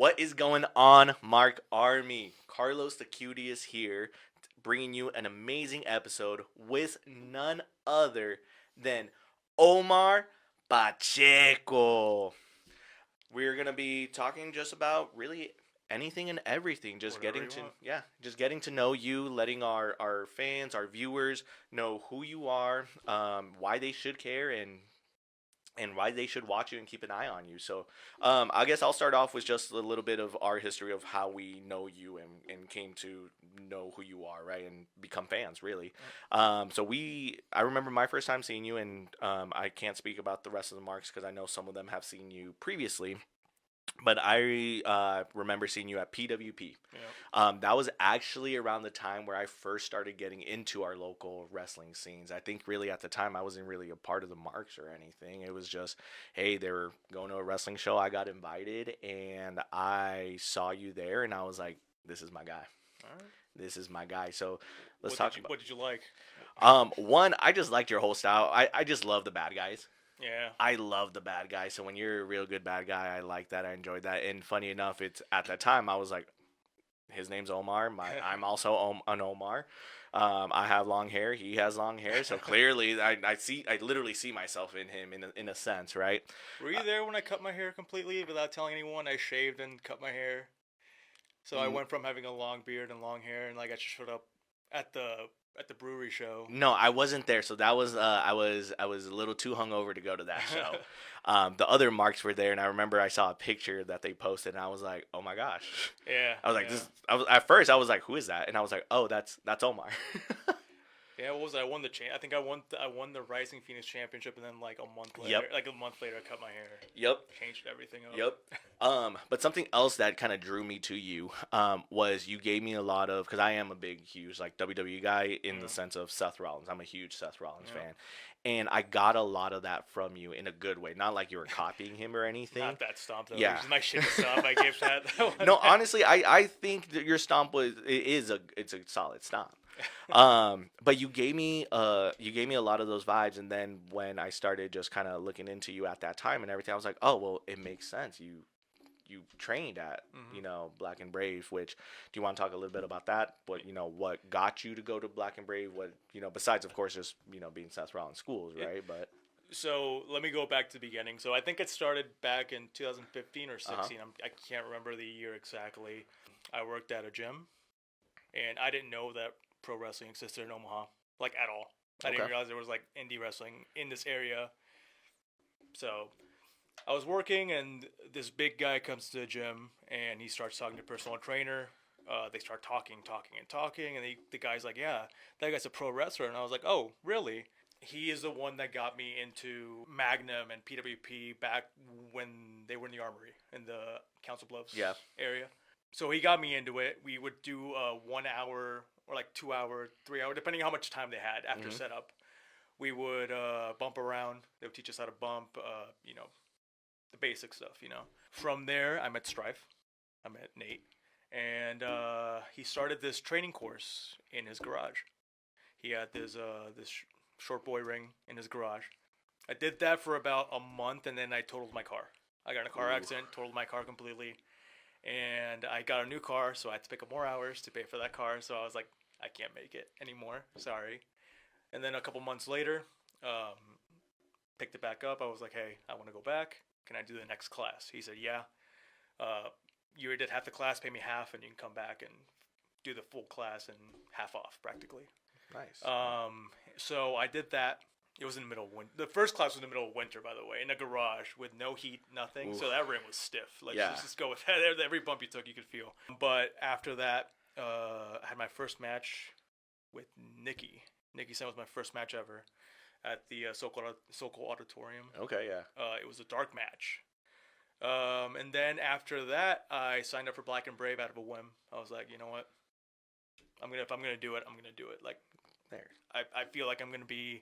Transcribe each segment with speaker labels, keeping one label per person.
Speaker 1: What is going on, Mark Army? Carlos the Cutie is here, bringing you an amazing episode with none other than Omar Pacheco. We're gonna be talking just about really anything and everything. Just
Speaker 2: Whatever
Speaker 1: getting
Speaker 2: you
Speaker 1: to
Speaker 2: want.
Speaker 1: just getting to know you, letting our fans, our viewers know who you are, why they should care, and why they should watch you and keep an eye on you. So, I guess I'll start off with just a little bit of our history of how we know you and came to know who you are, right, and become fans, really. I remember my first time seeing you, and I can't speak about the rest of the marks because I know some of them have seen you previously. But I remember seeing you at PWP.
Speaker 2: Yeah.
Speaker 1: That was actually around the time where I first started getting into our local wrestling scenes. I think really at the time I wasn't really a part of the marks or anything. It was just, hey, they were going to a wrestling show. I got invited and I saw you there and I was like, this is my guy.
Speaker 2: All right.
Speaker 1: This is my guy. So let's
Speaker 2: What
Speaker 1: talk
Speaker 2: did you
Speaker 1: about.
Speaker 2: What did you like?
Speaker 1: One, I just liked your whole style. I just love the bad guys.
Speaker 2: Yeah.
Speaker 1: I love the bad guy. So when you're a real good bad guy, I like that. I enjoyed that. And funny enough, it's at that time I was like, his name's Omar. I'm also an Omar. I have long hair. He has long hair. So clearly, I literally see myself in him in a sense, right?
Speaker 2: Were you there when I cut my hair completely without telling anyone? I shaved and cut my hair. So I
Speaker 1: Mm,
Speaker 2: went from having a long beard and long hair, and like I just showed up at the brewery show.
Speaker 1: No, I wasn't there. So that was I was a little too hungover to go to that show. The other marks were there, and I remember I saw a picture that they posted, and I was like, oh my gosh.
Speaker 2: Yeah.
Speaker 1: I was like,
Speaker 2: Yeah.
Speaker 1: this. I was at first I was like, who is that? And I was like, oh, that's Omar.
Speaker 2: Yeah, what was it? I won the I think I won the Rising Phoenix Championship, and then like a month later,
Speaker 1: Yep.
Speaker 2: like a month later, I cut my hair,
Speaker 1: Yep.
Speaker 2: changed everything up.
Speaker 1: Yep. But something else that kind of drew me to you, was you gave me a lot of because I am a big, huge like WWE guy in the
Speaker 2: Yeah.
Speaker 1: sense of Seth Rollins. I'm a huge Seth Rollins
Speaker 2: Yeah.
Speaker 1: fan, and I got a lot of that from you in a good way. Not like you were copying him or anything.
Speaker 2: Not that stomp though.
Speaker 1: Yeah.
Speaker 2: Which is my shitty stomp. I gave that. That one.
Speaker 1: No, honestly, I think that your stomp it's a solid stomp. But you gave me a lot of those vibes, and then when I started just kind of looking into you at that time and everything, I was like, oh well, it makes sense. You trained at
Speaker 2: Mhm.
Speaker 1: Black and Brave. Which do you want to talk a little bit about that? What what got you to go to Black and Brave? What besides of course just being Seth Rollins schools,
Speaker 2: It,
Speaker 1: right? But
Speaker 2: so let me go back to the beginning. So I think it started back in 2015 or
Speaker 1: uh huh.
Speaker 2: 16. I can't remember the year exactly. I worked at a gym, and I didn't know that pro wrestling existed in Omaha, like at all. I didn't
Speaker 1: Okay.
Speaker 2: realize there was like indie wrestling in this area. So I was working, and this big guy comes to the gym, and he starts talking to a personal trainer. They start talking, and the guy's like, "Yeah, that guy's a pro wrestler," and I was like, "Oh, really?" He is the one that got me into Magnum and PWP back when they were in the Armory in the Council Bluffs
Speaker 1: Yeah.
Speaker 2: area. So he got me into it. We would do 1 hour or like 2 hour, 3 hour, depending on how much time they had after
Speaker 1: Mhm.
Speaker 2: setup. We would bump around. They would teach us how to bump, the basic stuff. From there, I met Strife. I met Nate. And he started this training course in his garage. He had this short boy ring in his garage. I did that for about a month, and then I totaled my car. I got in a car
Speaker 1: Ooh.
Speaker 2: accident, totaled my car completely, and I got a new car, so I had to pick up more hours to pay for that car. So I was like, I can't make it anymore. Sorry. And then a couple months later, um, picked it back up. I was like, hey, I want to go back. Can I do the next class? He said, yeah. Uh, you did half the class, pay me half, and you can come back and do the full class and half off practically.
Speaker 1: Nice.
Speaker 2: So I did that. It was in the middle of winter. The first class was in the middle of winter, by the way, in a garage with no heat, nothing.
Speaker 1: Oof.
Speaker 2: So that rim was stiff. Like,
Speaker 1: Yeah.
Speaker 2: just go with that. Every bump you took, you could feel. But after that, I had my first match with Nikki. Nikki Sen was my first match ever at the Sokol Auditorium.
Speaker 1: Okay. Yeah.
Speaker 2: It was a dark match. And then after that, I signed up for Black and Brave out of a whim. I was like, you know what? If I'm gonna do it, I'm gonna do it. Like,
Speaker 1: There.
Speaker 2: I feel like I'm gonna be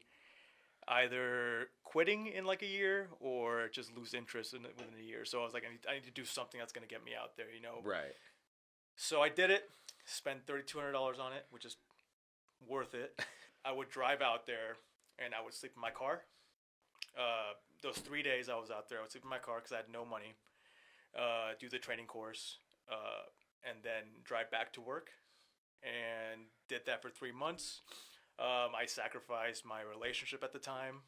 Speaker 2: either quitting in like a year or just lose interest in it within a year. So I was like, I need to do something that's gonna get me out there.
Speaker 1: Right.
Speaker 2: So I did it. Spent $3,200 on it, which is worth it. I would drive out there and I would sleep in my car. Those 3 days I was out there, I would sleep in my car because I had no money. do the training course, and then drive back to work. And did that for 3 months. I sacrificed my relationship at the time.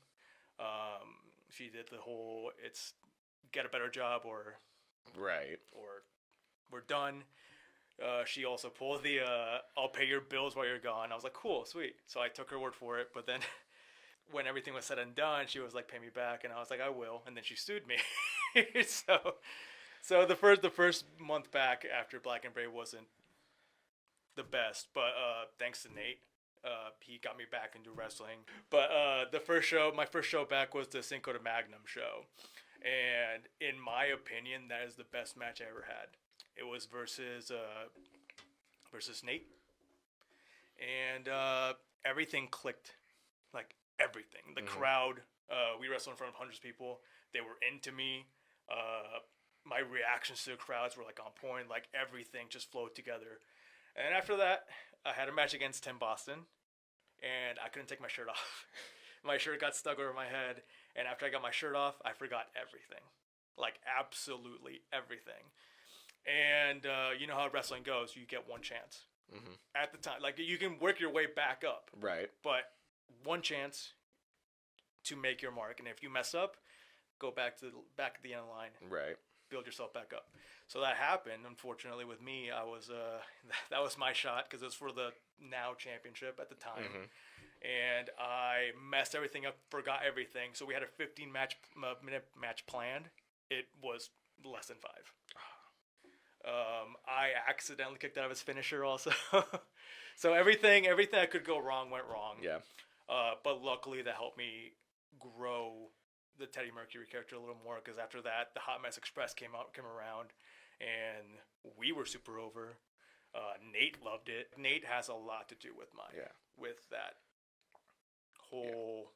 Speaker 2: She did the whole it's get a better job
Speaker 1: Right.
Speaker 2: or we're done. She also pulled the I'll pay your bills while you're gone. I was like, cool, sweet. So I took her word for it. But then when everything was said and done, she was like, pay me back, and I was like, I will. And then she sued me. so so the first month back after Black and Brave wasn't the best, but thanks to Nate, he got me back into wrestling. But my first show back was the Cinco de Magnum show, and in my opinion, that is the best match I ever had. It was versus Nate, and everything clicked, like everything. The crowd, we wrestled in front of hundreds of people. They were into me. My reactions to the crowds were like on point. Like everything just flowed together. And after that, I had a match against Tim Boston, and I couldn't take my shirt off. My shirt got stuck over my head, and after I got my shirt off, I forgot everything. Like, absolutely everything. And you know how wrestling goes. You get one chance. At the time. Like, you can work your way back up.
Speaker 1: Right.
Speaker 2: But one chance to make your mark. And if you mess up, go back to the end of the line.
Speaker 1: Right.
Speaker 2: Build yourself back up. So that happened. Unfortunately, with me, I was that was my shot because it was for the Now Championship at the time, and I messed everything up, forgot everything. So we had a 15-minute match planned. It was less than 5. I accidentally kicked out of his finisher also. So everything that could go wrong went wrong.
Speaker 1: Yeah.
Speaker 2: But luckily that helped me grow the Teddy Mercury character a little more, because after that the Hot Mess Express came around, and we were super over. Nate loved it. Nate has a lot to do with with that whole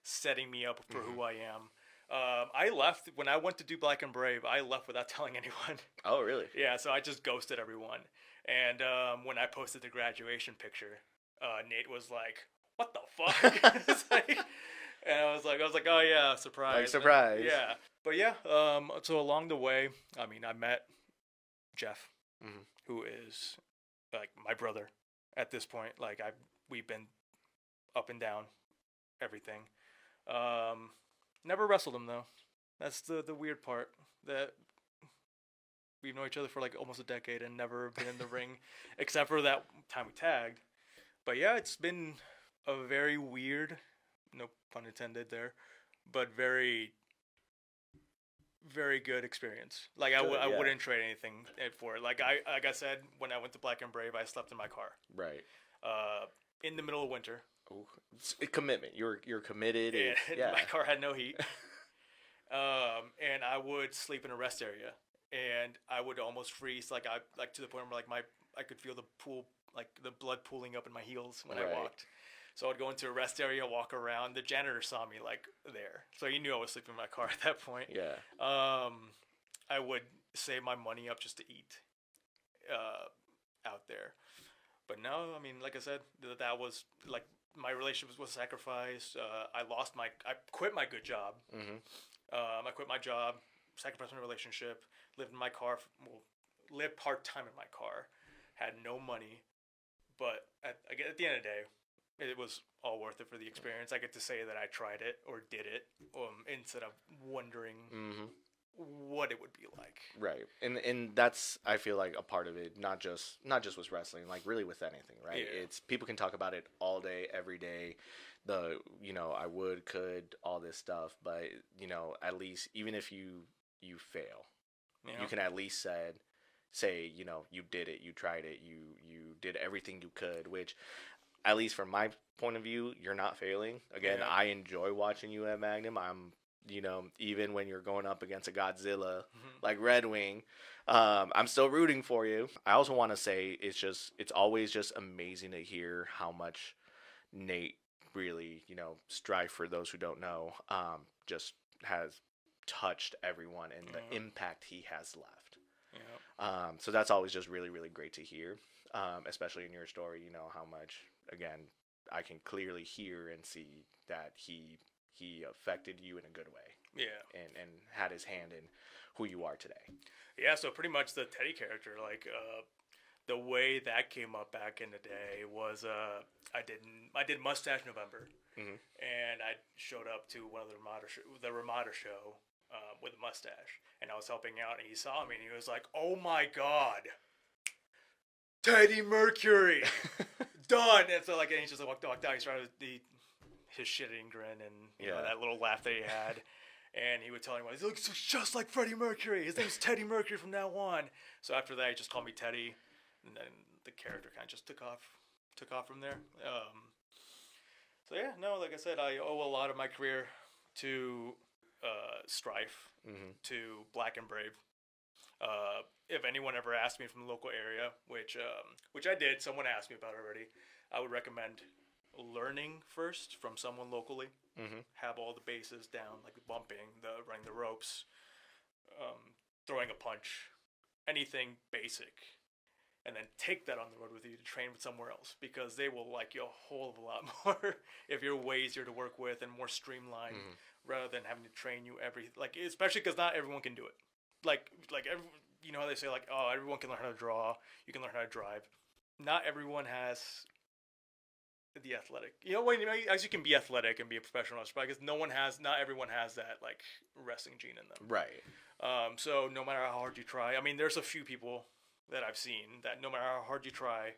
Speaker 2: setting me up for who I am. I left when I went to do Black and Brave. I left without telling anyone.
Speaker 1: Oh, really?
Speaker 2: Yeah, so I just ghosted everyone. And when I posted the graduation picture, Nate was like, "What the fuck?" It's like, and I was like, "Oh yeah, surprise!"
Speaker 1: Like surprise.
Speaker 2: Yeah, but yeah. So along the way, I mean, I met Jeff, who is like my brother at this point. Like we've been up and down, everything. Never wrestled him though. That's the weird part. That we've known each other for like almost a decade and never been in the ring, except for that time we tagged. But yeah, it's been a very weird, no pun intended there, but very, very good experience. Like I wouldn't trade anything for it. Like I said, when I went to Black and Brave, I slept in my car.
Speaker 1: Right.
Speaker 2: In the middle of winter.
Speaker 1: Oh, it's a commitment. You're committed.
Speaker 2: And my car had no heat. And I would sleep in a rest area, and I would almost freeze. Like to the point where like I could feel the pool, like the blood pooling up in my heels when I walked. So I'd go into a rest area, walk around. The janitor saw me like there, so he knew I was sleeping in my car at that point.
Speaker 1: Yeah.
Speaker 2: I would save my money up just to eat out there. But no, I mean, like I said, that was like my relationship was sacrificed. I quit my good job. I quit my job, sacrificed my relationship, lived in my car, lived part-time in my car, had no money. But at the end of the day, it was all worth it for the experience. I get to say that I tried it or did it instead of wondering what it would be like.
Speaker 1: Right. And that's, I feel like, a part of it, not just with wrestling, like really with anything, right?
Speaker 2: Yeah.
Speaker 1: It's people can talk about it all day, every day. I would, could, all this stuff, but at least even if you fail, you can at least say you did it, you tried it, you did everything you could, which at least from my point of view, you're not failing. Again, I enjoy watching you at Magnum. I'm even when you're going up against a Godzilla like Red Wing, I'm still rooting for you. I also want to say it's always just amazing to hear how much Nate really, Strife, for those who don't know, just has touched everyone and the impact he has left. Yeah. So that's always just really, really great to hear, especially in your story, how much, again, I can clearly hear and see that he affected you in a good way.
Speaker 2: Yeah.
Speaker 1: And had his hand in who you are today.
Speaker 2: Yeah, so pretty much the Teddy character, like the way that came up back in the day was I did Mustache November,
Speaker 1: Hmm.
Speaker 2: and I showed up to one of the Ramada show with a mustache, and I was helping out, and he saw me, and he was like, "Oh my god, Teddy Mercury, done!" And so like, and he just walked out. He started his shitting grin and you know,
Speaker 1: Yeah.
Speaker 2: that little laugh that he had. And he would tell anyone, he looks just like Freddie Mercury. His name's Teddy Mercury from now on. So after that, he just called me Teddy, and then the character kind of just took off from there. So yeah, no, like I said, I owe a lot of my career to Strife,
Speaker 1: Hmm.
Speaker 2: to Black and Brave. If anyone ever asked me from the local area, which I did, someone asked me about it already, I would recommend learning first from someone locally.
Speaker 1: Hmm.
Speaker 2: Have all the bases down, like bumping, running the ropes, throwing a punch, anything basic, and then take that on the road with you to train with somewhere else because they will like you a whole lot more if you're way easier to work with and more streamlined rather than having to train you especially because not everyone can do it. You know how they say like, oh, everyone can learn how to draw, you can learn how to drive. Not everyone has the athletic. You know, as you can be athletic and be a professional wrestler, but I guess not everyone has that like wrestling gene in them.
Speaker 1: Right.
Speaker 2: So no matter how hard you try, I mean, there's a few people that I've seen that no matter how hard you try,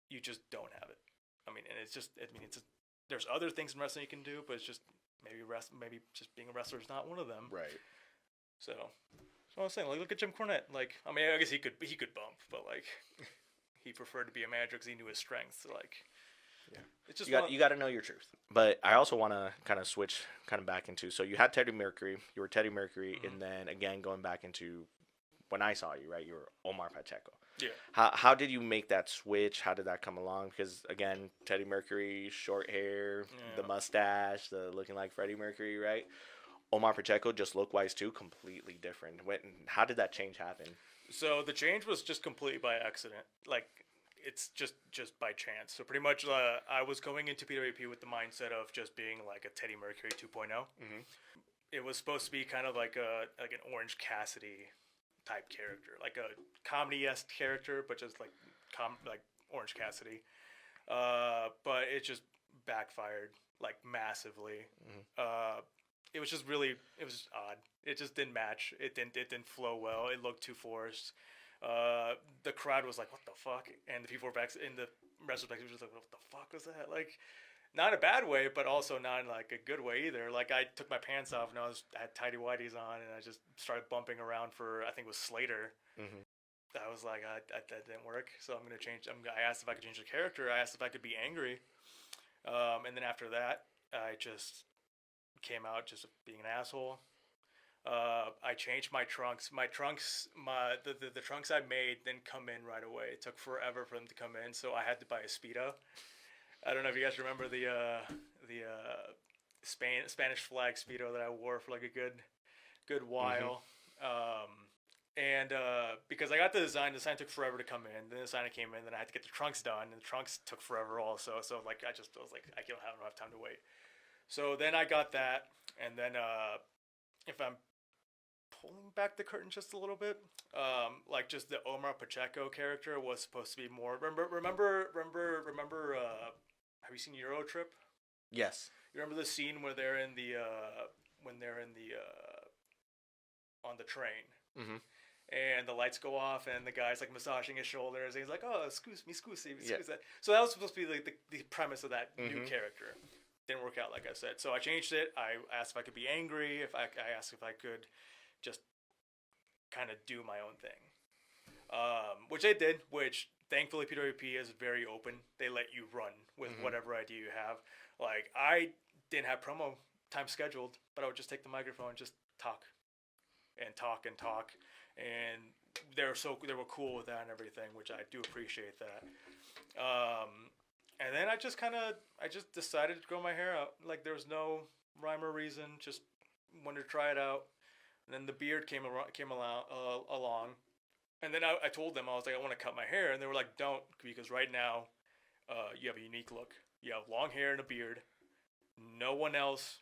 Speaker 2: you just don't have it. I mean, and there's other things in wrestling you can do, but it's just maybe just being a wrestler is not one of them.
Speaker 1: Right.
Speaker 2: So I was saying, like, look at Jim Cornette. Like, I mean, I guess he could bump, but like, he preferred to be a manager because he knew his strengths. Like,
Speaker 1: Yeah.
Speaker 2: it's just
Speaker 1: You got to know your truth. But I also want to kind of switch kind of back into, so you had Teddy Mercury, you were Teddy Mercury, and then again going back into when I saw you, right? You were Omar Pacheco.
Speaker 2: Yeah.
Speaker 1: How did you make that switch? How did that come along? Because again, Teddy Mercury, short hair, the mustache, the looking like Freddie Mercury, right? Omar Pacheco, just look wise too, completely different. How did that change happen?
Speaker 2: So the change was just completely by accident. Like, it's just by chance. So pretty much, I was going into PWP with the mindset of just being like a Teddy Mercury 2.0.
Speaker 1: Mm-hmm.
Speaker 2: It was supposed to be kind of like an Orange Cassidy type character, like a comedy-esque character, but just like Orange Cassidy. But it just backfired like massively.
Speaker 1: Mm-hmm.
Speaker 2: It was odd. It just didn't match. It didn't flow well. It looked too forced. The crowd was like, "What the fuck?" And the people were back in the wrestlers back. Were just like, "What the fuck was that?" Like, not in a bad way, but also not in like a good way either. Like, I took my pants off and I had tighty whities on, and I just started bumping around for, I think it was Slater.
Speaker 1: Mm-hmm.
Speaker 2: I was like, that didn't work, so I'm gonna change. I asked if I could change the character. I asked if I could be angry, and then after that, I just came out just being an asshole. I changed my trunks. The trunks I made didn't come in right away. It took forever for them to come in, so I had to buy a Speedo. I don't know if you guys remember the Spanish flag Speedo that I wore for like a good while. And because I got the design took forever to come in. Then the design came in, then I had to get the trunks done, and the trunks took forever also. So like I was like, I don't have time to wait. So then I got that, and then if I'm pulling back the curtain just a little bit, like just the Omar Pacheco character was supposed to be more. Remember. Have you seen Euro Trip?
Speaker 1: Yes.
Speaker 2: You remember the scene where they're in the on the train, and the lights go off, and the guy's like massaging his shoulders, and he's like, "Oh, excuse me." Yeah. So that was supposed to be like the premise of that new character. Didn't work out, like I said. So I changed it. I asked if I could be angry. I asked if I could just kind of do my own thing, which I did. Which thankfully PWP is very open. They let you run with whatever idea you have. Like, I didn't have promo time scheduled, but I would just take the microphone and just talk, and talk and talk, and they were cool with that and everything, which I do appreciate that. And then I just decided to grow my hair out. Like, there was no rhyme or reason. Just wanted to try it out. And then the beard came along. And then I told them, I was like, I want to cut my hair. And they were like, don't, because right now you have a unique look. You have long hair and a beard. No one else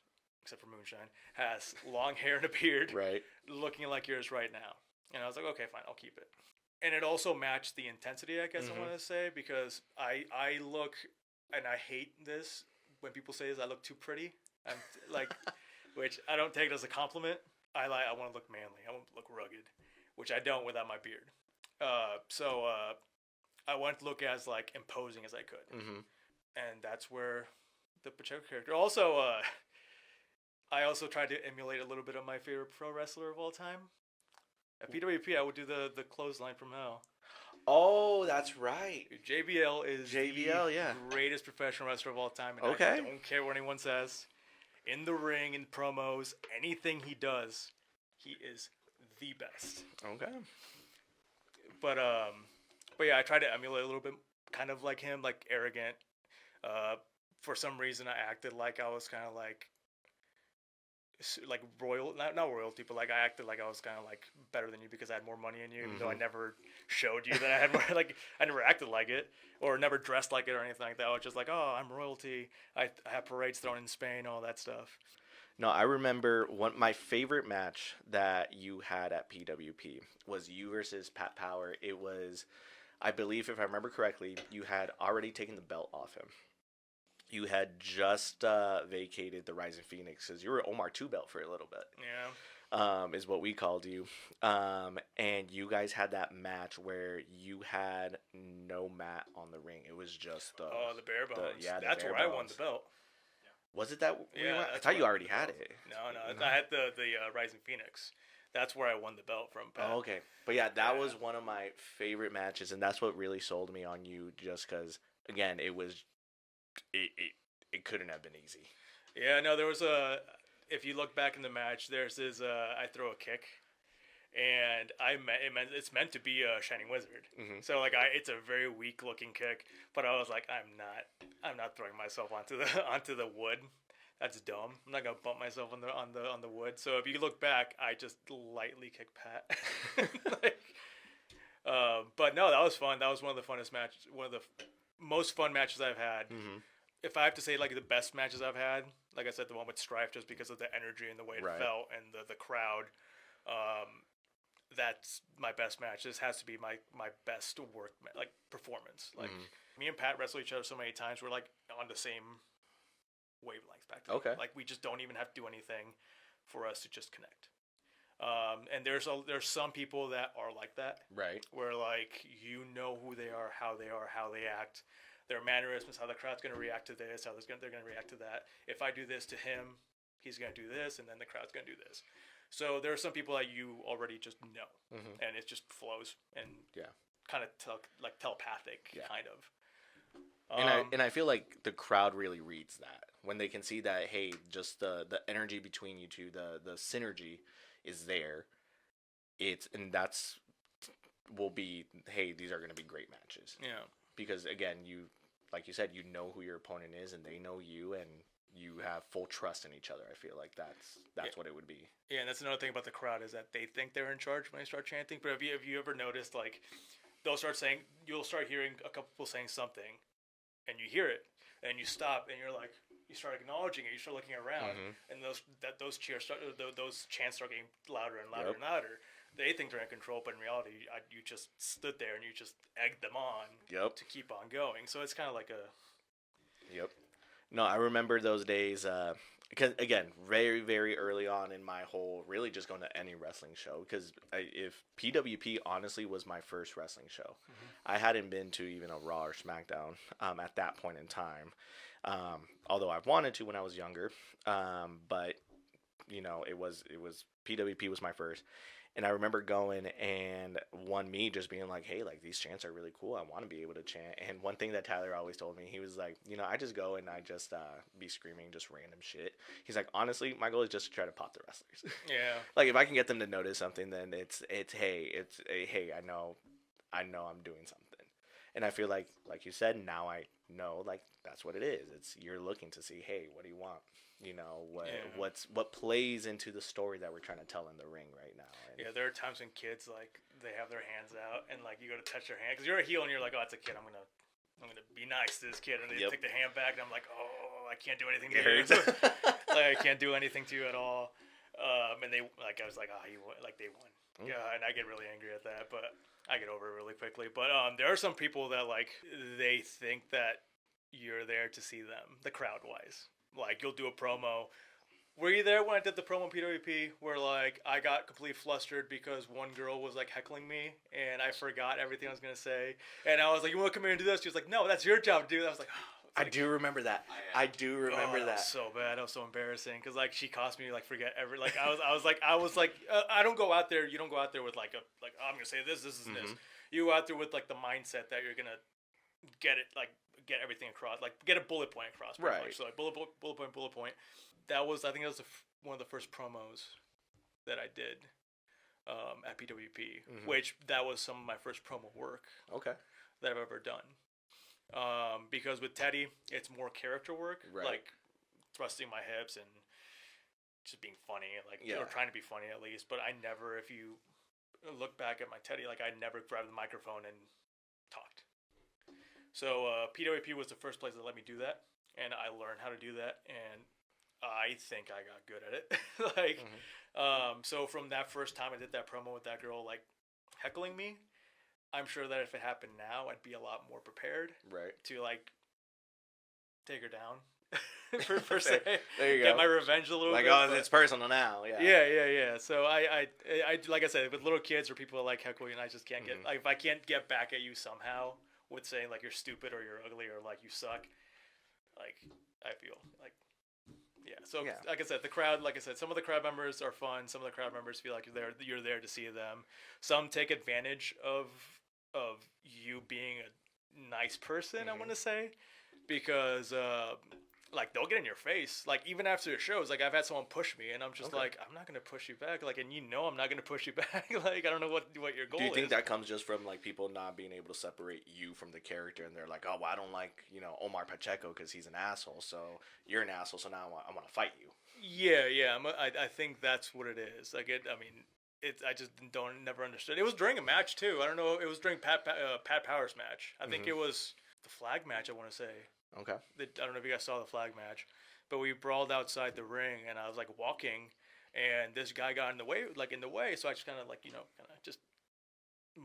Speaker 2: except for Moonshine, has long hair and a beard,
Speaker 1: Right.
Speaker 2: looking like yours right now. And I was like, okay, fine, I'll keep it. And it also matched the intensity, I guess I want to say, because I look, and I hate this when people say this, I look too pretty. I'm like, which I don't take it as a compliment. I want to look manly. I want to look rugged, which I don't without my beard. So I wanted to look as like imposing as I could, and that's where the Pacheco character. Also, I also tried to emulate a little bit of my favorite pro wrestler of all time. At PWP, I would do the clothesline from hell.
Speaker 1: Oh, that's right.
Speaker 2: JBL is
Speaker 1: JBL,
Speaker 2: the
Speaker 1: yeah.
Speaker 2: greatest professional wrestler of all time, and
Speaker 1: Okay.
Speaker 2: I don't care what anyone says. In the ring, in promos, anything he does, he is the best.
Speaker 1: Okay.
Speaker 2: But yeah, I tried to emulate a little bit, kind of like him, like arrogant. For some reason, I acted like I was kind of like royal, not royalty, but like I acted like I was kind of like better than you because I had more money than you, even though I never showed you that I had more. Like I never acted like it or never dressed like it or anything like that. I was just like, oh, I'm royalty. I have parades thrown in Spain, all that stuff.
Speaker 1: No, I remember my favorite match that you had at PWP was you versus Pat Power. It was, I believe, if I remember correctly, you had already taken the belt off him. You had just vacated the Rising Phoenix because you were Omar 2 belt for a little bit.
Speaker 2: Yeah.
Speaker 1: Is what we called you. And you guys had that match where you had no mat on the ring. It was just the
Speaker 2: bare bones.
Speaker 1: yeah,
Speaker 2: that's
Speaker 1: bare
Speaker 2: where I
Speaker 1: bones.
Speaker 2: won the belt.
Speaker 1: Was it that?
Speaker 2: Yeah,
Speaker 1: I thought you already had it.
Speaker 2: No, I had the Rising Phoenix. That's where I won the belt from. Pat.
Speaker 1: Oh, okay. But yeah, that was one of my favorite matches, and that's what really sold me on you. Just because, again, it couldn't have been easy.
Speaker 2: Yeah, no, there was if you look back in the match, there's this. I throw a kick, and it's meant to be a Shining Wizard. So like it's a very weak looking kick, but I was like, I'm not throwing myself onto the wood. That's dumb. I'm not gonna bump myself on the wood. So if you look back, I just lightly kick Pat. But no, that was fun. That was one of the funnest matches. One of the most fun matches I've had. If I have to say like the best matches I've had, like I said, the one with Strife, just because of the energy and the way it felt and the crowd. That's my best match. This has to be my best work like performance. Like me and Pat wrestle each other so many times. We're like on the same wavelengths back then.
Speaker 1: Okay.
Speaker 2: Like we just don't even have to do anything for us to just connect. And there's some people that are like that.
Speaker 1: Right.
Speaker 2: Where like you know who they are, how they act, their mannerisms, how the crowd's going to react to this, how they're going to react to that. If I do this to him, he's going to do this, and then the crowd's going to do this. So there are some people that you already just know, and it just flows and kind of telepathic, kind of.
Speaker 1: And I feel like the crowd really reads that when they can see that, hey, just the energy between you two, the synergy is there. That's will be, hey, these are going to be great matches.
Speaker 2: Yeah.
Speaker 1: Because again, like you said, you know who your opponent is, and they know you, and you have full trust in each other. I feel like that's what it would be.
Speaker 2: Yeah, and that's another thing about the crowd is that they think they're in charge when they start chanting. But have you ever noticed, like, you'll start hearing a couple people saying something, and you hear it, and you stop, and you're like, you start acknowledging it, you start looking around, and those chants start getting louder and louder and louder. They think they're in control, but in reality, you just stood there and you just egged them on to keep on going. So it's kind of like a...
Speaker 1: Yep. No, I remember those days, because, again, very, very early on in my whole, really just going to any wrestling show, because if PWP honestly was my first wrestling show, I hadn't been to even a Raw or SmackDown at that point in time, although I wanted to when I was younger, but, you know, it was PWP was my first. And I remember going and me just being like, hey, like these chants are really cool. I want to be able to chant. And one thing that Tyler always told me, he was like, you know, I just go and I just be screaming just random shit. He's like, honestly, my goal is just to try to pop the wrestlers.
Speaker 2: Yeah.
Speaker 1: Like if I can get them to notice something, then it's hey, I know I'm doing something. And I feel like you said, now I know like that's what it is. It's you're looking to see, hey, what do you want? You know, what plays into the story that we're trying to tell in the ring right now. And
Speaker 2: yeah, there are times when kids like they have their hands out and like you go to touch their hand because you're a heel and you're like, oh, it's a kid. I'm gonna be nice to this kid, and they take the hand back and I'm like, oh, I can't do anything to
Speaker 1: It
Speaker 2: you.
Speaker 1: hurts.
Speaker 2: Like, I can't do anything to you at all. And they like, I was like, you won. Like, they won.
Speaker 1: Mm.
Speaker 2: Yeah, and I get really angry at that, but I get over it really quickly. But there are some people that like they think that you're there to see them, the crowd wise. Like, you'll do a promo. Were you there when I did the promo PWP where like I got completely flustered because one girl was like heckling me and I forgot everything I was gonna say and I was like, "You want to come here and do this?" She was like, "No, that's your job to do that." I was like, oh,
Speaker 1: I do remember that. I do remember
Speaker 2: that
Speaker 1: that.
Speaker 2: was so bad. That was so embarrassing because like she caused me to like forget every like I was like I don't go out there. You don't go out there with like I'm gonna say this, and this. You go out there with like the mindset that you're gonna get it like get everything across, like get a bullet point across,
Speaker 1: Right.
Speaker 2: much. So like bullet point. That was I think that was one of the first promos that I did at PWP, which that was some of my first promo work.
Speaker 1: Okay.
Speaker 2: That I've ever done. Because with Teddy, it's more character work,
Speaker 1: Right.
Speaker 2: like thrusting my hips and just being funny, like or trying to be funny at least. But I never, if you look back at my Teddy, like I never grabbed the microphone and talked. So PWP was the first place that let me do that, and I learned how to do that, and I think I got good at it. Like, so from that first time I did that promo with that girl, like heckling me, I'm sure that if it happened now, I'd be a lot more prepared,
Speaker 1: right,
Speaker 2: to like take her down. per se,
Speaker 1: there you
Speaker 2: get
Speaker 1: go.
Speaker 2: my revenge a little
Speaker 1: like,
Speaker 2: bit.
Speaker 1: oh, it's personal now.
Speaker 2: Yeah. So I like I said, with little kids or people that like heckling, I just can't get like if I can't get back at you somehow with saying like you're stupid or you're ugly or like you suck, like I feel like. Yeah, so like I said, the crowd, like I said, some of the crowd members are fun. Some of the crowd members feel like you're there to see them. Some take advantage of you being a nice person, I want to say, because like they'll get in your face. Like even after the shows, like I've had someone push me, and I'm just like, I'm not gonna push you back. Like, and I'm not gonna push you back. Like I don't know what your goal is.
Speaker 1: Do you think that comes just from like people not being able to separate you from the character, and they're like, oh, well, I don't like Omar Pacheco because he's an asshole, so you're an asshole, so now I want to fight you.
Speaker 2: Yeah. I think that's what it is. Like I just never understood. It was during a match too. I don't know. It was during Pat Power's match. I think it was the flag match, I want to say.
Speaker 1: Okay.
Speaker 2: I don't know if you guys saw the flag match, but we brawled outside the ring, and I was like walking, and this guy got in the way, so I just kind of like just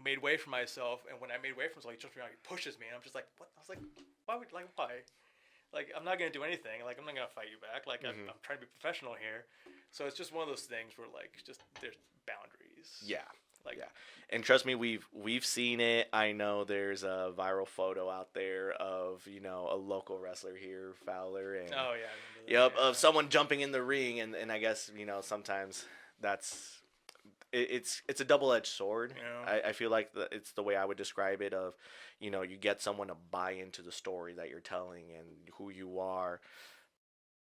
Speaker 2: made way for myself. And when I made way for myself, he just pushes me, and I'm just like, what? I was like, why? Like, I'm not gonna do anything. Like, I'm not gonna fight you back. Like, I'm trying to be professional here. So it's just one of those things where like just there's boundaries.
Speaker 1: Yeah.
Speaker 2: Like,
Speaker 1: yeah, and trust me, we've seen it. I know there's a viral photo out there of a local wrestler here, Fowler, and
Speaker 2: oh yeah,
Speaker 1: of someone jumping in the ring, and I guess sometimes it's a double-edged sword.
Speaker 2: Yeah.
Speaker 1: I feel like it's the way I would describe it. Of you get someone to buy into the story that you're telling and who you are.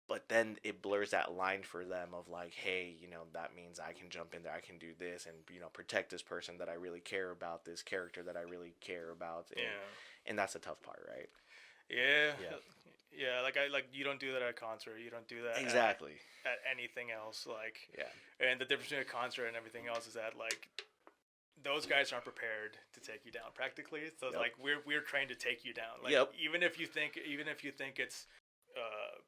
Speaker 1: But then it blurs that line for them of like, hey, that means I can jump in there, I can do this, and protect this person that I really care about, this character that I really care about, and that's the tough part, right?
Speaker 2: Yeah. Like you don't do that at a concert, you don't do that
Speaker 1: exactly
Speaker 2: at anything else, like
Speaker 1: yeah.
Speaker 2: And the difference between a concert and everything else is that like those guys aren't prepared to take you down practically. So like we're trained to take you down. Like even if you think it's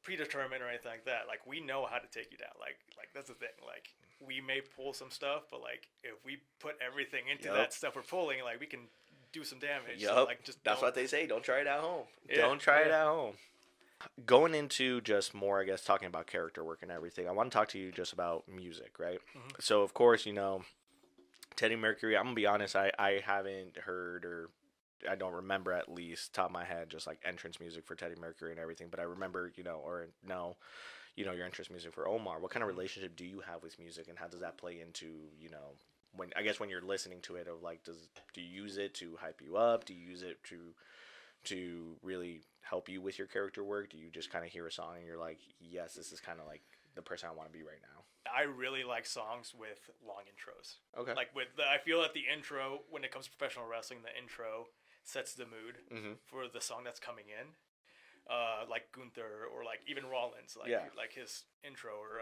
Speaker 2: predetermined or anything like that, like we know how to take you down. Like that's the thing. Like we may pull some stuff, but like if we put everything into that stuff we're pulling, like we can do some damage. So, like
Speaker 1: that's what they say. Don't try it at home. Don't try it at home. Going into just more, I guess, talking about character work and everything, I want to talk to you just about music, right? So of course, Teddy Mercury, I'm gonna be honest, I haven't heard, or I don't remember, at least top of my head, just like entrance music for Teddy Mercury and everything. But I remember, your entrance music for Omar. What kind of relationship do you have with music, and how does that play into, when you're listening to it, of like, do you use it to hype you up? Do you use it to really help you with your character work? Do you just kind of hear a song and you're like, yes, this is kind of like the person I want to be right now?
Speaker 2: I really like songs with long intros.
Speaker 1: Okay.
Speaker 2: Like I feel that the intro, when it comes to professional wrestling, the intro sets the mood for the song that's coming in. Like Gunther or like even Rollins, like his intro, or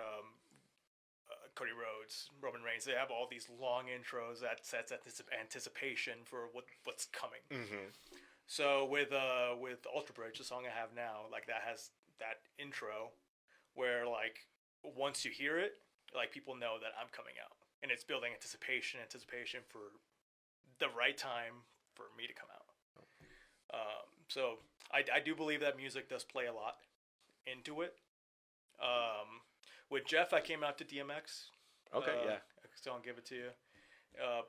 Speaker 2: Cody Rhodes, Roman Reigns. They have all these long intros that sets anticipation for what's coming. So with Ultra Bridge, the song I have now, like that has that intro where like once you hear it, like people know that I'm coming out, and it's building anticipation for the right time for me to come out. So I do believe that music does play a lot into it. With Jeff, I came out to DMX.
Speaker 1: Okay, yeah.
Speaker 2: So I'll give it to you.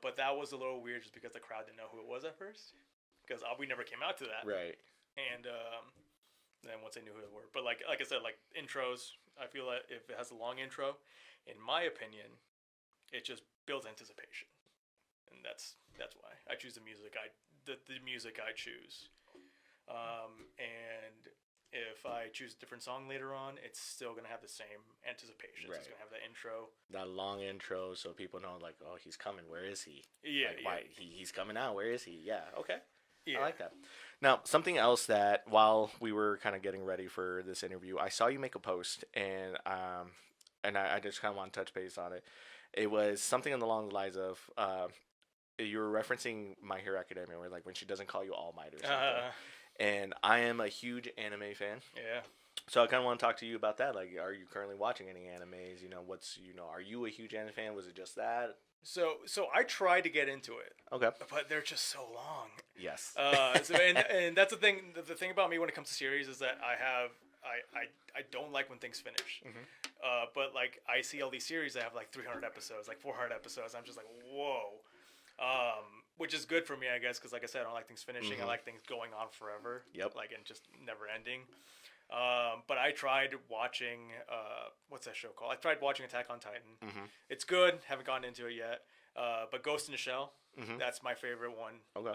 Speaker 2: But that was a little weird just because the crowd didn't know who it was at first. Because we never came out to that.
Speaker 1: Right.
Speaker 2: And then once they knew who they were. But like I said, like intros, I feel that if it has a long intro, in my opinion, it just builds anticipation. And that's why I choose the music I choose. And if I choose a different song later on, it's still gonna have the same anticipation.
Speaker 1: Right.
Speaker 2: It's gonna have that intro,
Speaker 1: that long intro, so people know like, oh, he's coming. Where is he?
Speaker 2: Yeah,
Speaker 1: like, why he's coming out. Where is he? Yeah. Okay.
Speaker 2: Yeah.
Speaker 1: I like that. Now, something else that while we were kind of getting ready for this interview, I saw you make a post, and I just kind of want to touch base on it. It was something along the lines of you were referencing My Hero Academia, where like when she doesn't call you All Might or something. And I am a huge anime fan.
Speaker 2: Yeah.
Speaker 1: So I kind of want to talk to you about that. Like, are you currently watching any animes? Are you a huge anime fan? Was it just that?
Speaker 2: So I tried to get into it.
Speaker 1: Okay.
Speaker 2: But they're just so long.
Speaker 1: Yes.
Speaker 2: And that's the thing. The thing about me when it comes to series is that I don't like when things finish.
Speaker 1: Mm-hmm.
Speaker 2: But like I see all these series that have like 300 episodes, like 400 episodes. I'm just like, whoa. Which is good for me, I guess, because like I said, I don't like things finishing.
Speaker 1: Mm-hmm.
Speaker 2: I like things going on forever.
Speaker 1: Yep.
Speaker 2: Like and just never ending. But I tried watching what's that show called? I tried watching Attack on Titan.
Speaker 1: Mm-hmm.
Speaker 2: It's good. Haven't gotten into it yet. But Ghost in the Shell,
Speaker 1: Mm-hmm.
Speaker 2: that's my favorite one.
Speaker 1: Okay.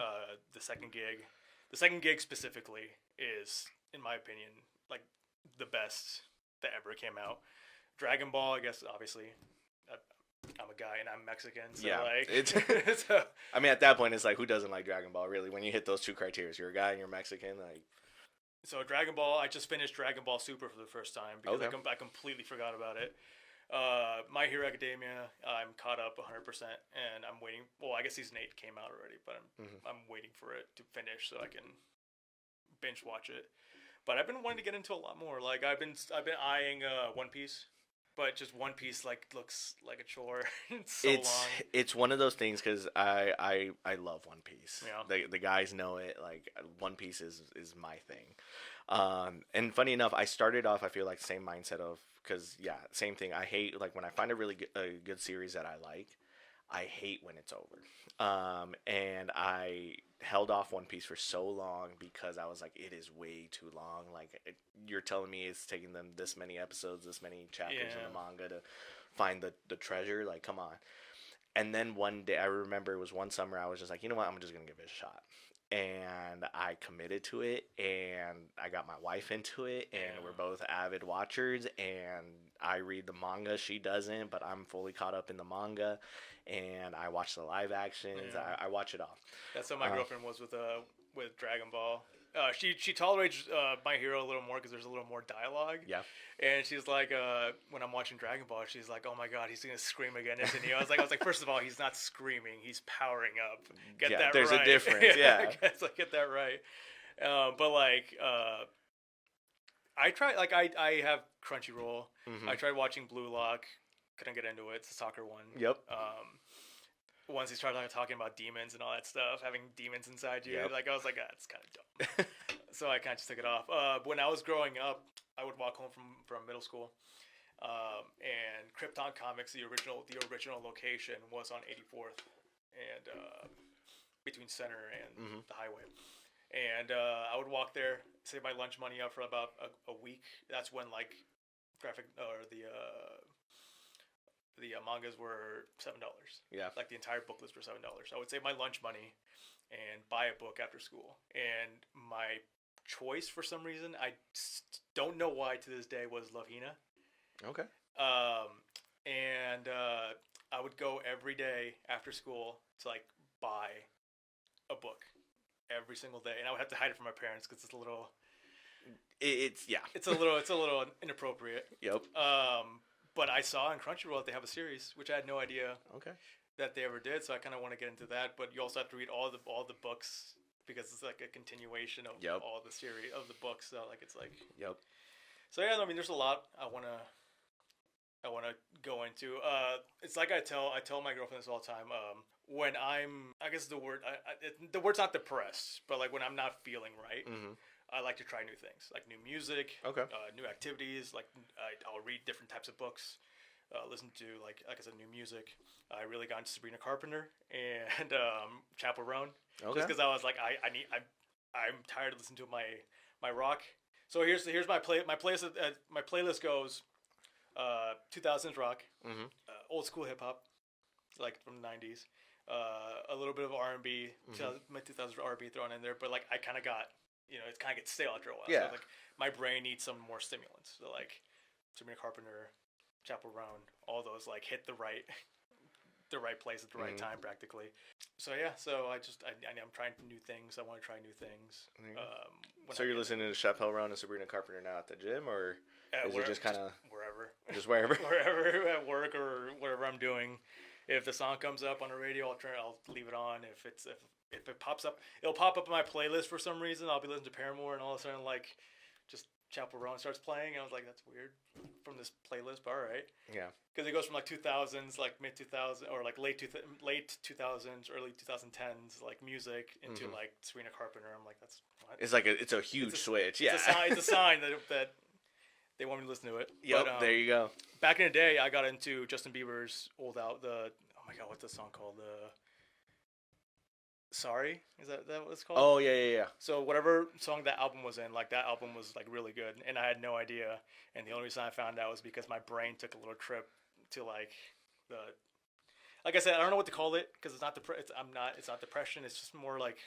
Speaker 2: The second gig specifically is, in my opinion, like the best that ever came out. Dragon Ball, I guess, obviously. I'm a guy and I'm Mexican, so
Speaker 1: Yeah,
Speaker 2: like,
Speaker 1: it's.
Speaker 2: so,
Speaker 1: I mean, at that point, it's like, who doesn't like Dragon Ball? Really, when you hit those two criteria, you're a guy and you're Mexican, like.
Speaker 2: So Dragon Ball, I just finished Dragon Ball Super for the first time because
Speaker 1: Okay.
Speaker 2: I completely forgot about it. My Hero Academia, I'm caught up 100%, and I'm waiting. Well, I guess season 8 came out already, but I'm waiting for it to finish so I can binge watch it. But I've been wanting to get into a lot more. Like I've been eyeing One Piece, but just One Piece like looks like a chore. It's so long.
Speaker 1: It's one of those things because I love One Piece.
Speaker 2: Yeah.
Speaker 1: The guys know it. Like One Piece is my thing. And funny enough, I started off, I feel like, the same mindset of, because yeah, same thing. I hate like when I find a good series that I like, I hate when it's over. And I held off One Piece for so long because I was like, it is way too long. Like you're telling me it's taking them this many episodes, this many chapters in the manga to find the treasure. Like, come on. And then one day, I remember it was one summer, I was just like, you know what, I'm just gonna give it a shot. And I committed to it, and I got my wife into it, and we're both avid watchers, and I read the manga, she doesn't, but I'm fully caught up in the manga, and I watch the live actions, I watch it all.
Speaker 2: That's how my girlfriend was with Dragon Ball. She tolerates My Hero a little more because there's a little more dialogue.
Speaker 1: Yeah.
Speaker 2: And she's like, when I'm watching Dragon Ball, she's like, "Oh my God, he's gonna scream again, isn't he?" I was like, first of all, he's not screaming; he's powering up. Get that
Speaker 1: there's
Speaker 2: right.
Speaker 1: a difference. Yeah.
Speaker 2: Get that right. But like, I try. Like, I have Crunchyroll.
Speaker 1: Mm-hmm.
Speaker 2: I tried watching Blue Lock. Couldn't get into it. It's a soccer one.
Speaker 1: Yep.
Speaker 2: Once he started talking about demons and all that stuff, having demons inside you, like I was like, it's kind of dumb. So I kind of just took it off. When I was growing up, I would walk home from middle school, and Krypton Comics, the original location was on 84th, and between Center and the highway. And I would walk there, save my lunch money up for about a week. That's when like graphic or the mangas were $7.
Speaker 1: Yeah.
Speaker 2: Like the entire book list were $7. I would save my lunch money and buy a book after school. And my choice, for some reason, I don't know why to this day, was Love Hina.
Speaker 1: Okay.
Speaker 2: And I would go every day after school to like buy a book every single day, and I would have to hide it from my parents because it's a little. It's a little inappropriate.
Speaker 1: Yep.
Speaker 2: But I saw on Crunchyroll that they have a series, which I had no idea that they ever did. So I kind of want to get into that. But you also have to read all the books because it's like a continuation of all the series of the books. So like it's like.
Speaker 1: Yep.
Speaker 2: So yeah, I mean, there's a lot I wanna go into. It's like I tell my girlfriend this all the time. When I guess the word's not depressed, but like when I'm not feeling right,
Speaker 1: Mm-hmm.
Speaker 2: I like to try new things, like new music,
Speaker 1: Okay.
Speaker 2: new activities. Like I'll read different types of books, listen to like I said, new music. I really got into Sabrina Carpenter and Chapel Roan,
Speaker 1: Okay.
Speaker 2: just because I was like I'm tired of listening to my rock. So here's my playlist. My playlist goes 2000s rock,
Speaker 1: Mm-hmm.
Speaker 2: old school hip hop, like from the 90s, a little bit of R&B,
Speaker 1: Mm-hmm.
Speaker 2: mid 2000s R&B thrown in there, but like I kind of got, it kind of gets stale after a while. So
Speaker 1: Yeah.
Speaker 2: like my brain needs some more stimulants. So like Sabrina Carpenter, Chapel Roan, all those like hit the right place at the right
Speaker 1: Mm-hmm.
Speaker 2: time practically. So yeah, so I'm trying new things. I want to try new things. When
Speaker 1: So
Speaker 2: I
Speaker 1: you're
Speaker 2: get
Speaker 1: listening to Chappelle Roan and Sabrina Carpenter now at the gym, or is it
Speaker 2: where
Speaker 1: just kind
Speaker 2: just
Speaker 1: of
Speaker 2: wherever.
Speaker 1: just wherever?
Speaker 2: Wherever at work or whatever I'm doing. If the song comes up on the radio, I'll leave it on. If it pops up, it'll pop up in my playlist for some reason. I'll be listening to Paramore, and all of a sudden, like, just Chapel Roan starts playing. And I was like, that's weird from this playlist, but all right.
Speaker 1: Yeah.
Speaker 2: Because it goes from like 2000s, like mid 2000s, or like late 2000s, early 2010s, like music into
Speaker 1: Mm-hmm.
Speaker 2: like Serena Carpenter. I'm like, that's what?
Speaker 1: It's a huge switch.
Speaker 2: It's
Speaker 1: Yeah.
Speaker 2: a sign. It's a sign that they want me to listen to it.
Speaker 1: Yep.
Speaker 2: But
Speaker 1: There you go.
Speaker 2: back in the day, I got into Justin Bieber's old out the oh my god, what's the song called? The Sorry, is that what it's called?
Speaker 1: Oh yeah, yeah, yeah.
Speaker 2: So whatever song that album was in, like that album was like really good, and I had no idea. And the only reason I found out was because my brain took a little trip to like the like I said, I don't know what to call it because it's not depression. It's just more like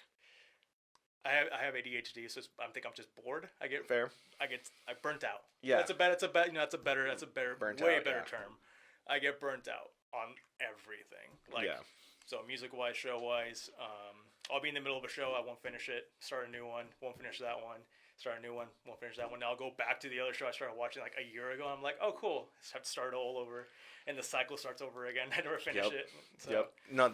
Speaker 2: I have ADHD, so I think I'm just bored.
Speaker 1: Fair.
Speaker 2: I burnt out.
Speaker 1: Yeah.
Speaker 2: That's a better
Speaker 1: Burnt
Speaker 2: way
Speaker 1: out,
Speaker 2: better
Speaker 1: yeah.
Speaker 2: term. I get burnt out on everything. Like
Speaker 1: Yeah.
Speaker 2: so music wise, show wise, I'll be in the middle of a show, I won't finish it, start a new one, won't finish that one, start a new one, won't finish that one. Now I'll go back to the other show I started watching like a year ago. I'm like, oh cool, I just have to start all over, and the cycle starts over again. I never finish
Speaker 1: Yep.
Speaker 2: it. So,
Speaker 1: Yep. No,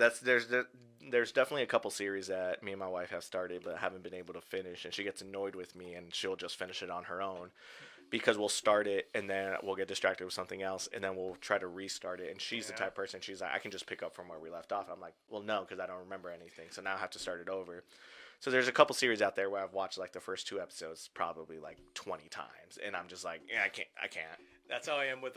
Speaker 1: there's definitely a couple series that me and my wife have started but haven't been able to finish, and she gets annoyed with me, and she'll just finish it on her own, because we'll start it and then we'll get distracted with something else, and then we'll try to restart it. And she's the
Speaker 2: Yeah.
Speaker 1: type of person, she's like, I can just pick up from where we left off. I'm like, well, no, because I don't remember anything, so now I have to start it over. So there's a couple series out there where I've watched like the first two episodes probably like 20 times, and I'm just like, yeah, I can't.
Speaker 2: That's how I am with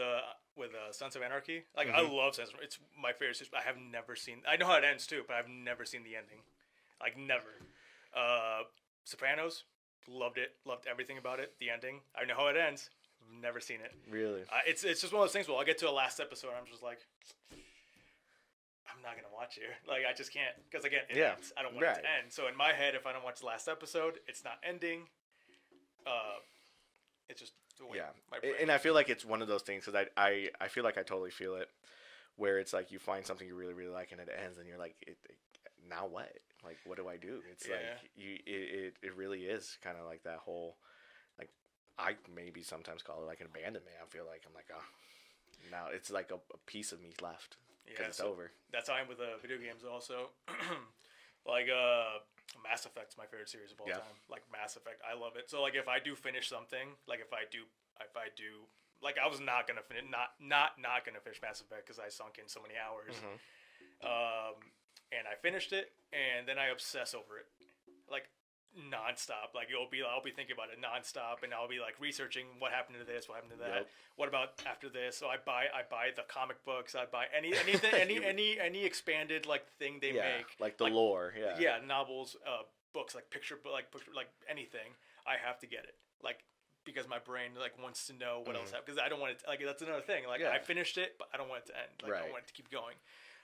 Speaker 2: Sons of Anarchy. Like I
Speaker 1: Mhm.
Speaker 2: love Sons. It's my favorite. I have never seen. I know how it ends too, but I've never seen the ending. Like never. Sopranos, loved it. Loved everything about it. The ending. I know how it ends. Never seen it.
Speaker 1: Really?
Speaker 2: It's just one of those things. Well, I'll get to the last episode. And I'm just like, I'm not gonna watch it. Like I just can't because again, it
Speaker 1: Yeah,
Speaker 2: ends. I don't want it
Speaker 1: right.
Speaker 2: to end. So in my head, if I don't watch the last episode, it's not ending. Uh, it's just the way
Speaker 1: Yeah,
Speaker 2: my brain.
Speaker 1: and I feel like it's one of those things because I feel like I totally feel it, where it's like you find something you really really like and it ends and you're like, now what? Like what do I do? It's
Speaker 2: Yeah.
Speaker 1: like it really is kind of like that whole, like, I maybe sometimes call it like an abandonment. I feel like I'm like, oh, now it's like a piece of me left because
Speaker 2: Yeah,
Speaker 1: it's
Speaker 2: so
Speaker 1: over.
Speaker 2: that's how I am with video games also. Like Mass Effect's my favorite series of all
Speaker 1: Yeah.
Speaker 2: time. Like Mass Effect, I love it. So like if I do finish something, like if I do like I was not gonna finish not gonna finish Mass Effect because I sunk in so many hours.
Speaker 1: Mhm.
Speaker 2: And I finished it, and then I obsess over it, like nonstop. Like I'll be thinking about it nonstop, and I'll be like researching what happened to this, what happened to that,
Speaker 1: Yep.
Speaker 2: what about after this. So I buy the comic books, I buy anything any expanded like thing they
Speaker 1: Yeah,
Speaker 2: make,
Speaker 1: like the lore. Yeah.
Speaker 2: novels, books, like picture like anything. I have to get it, like because my brain like wants to know what else happened. Because I don't want it like that's another thing. Like
Speaker 1: Yeah.
Speaker 2: I finished it, but I don't want it to end. Like I
Speaker 1: Right.
Speaker 2: want it to keep going.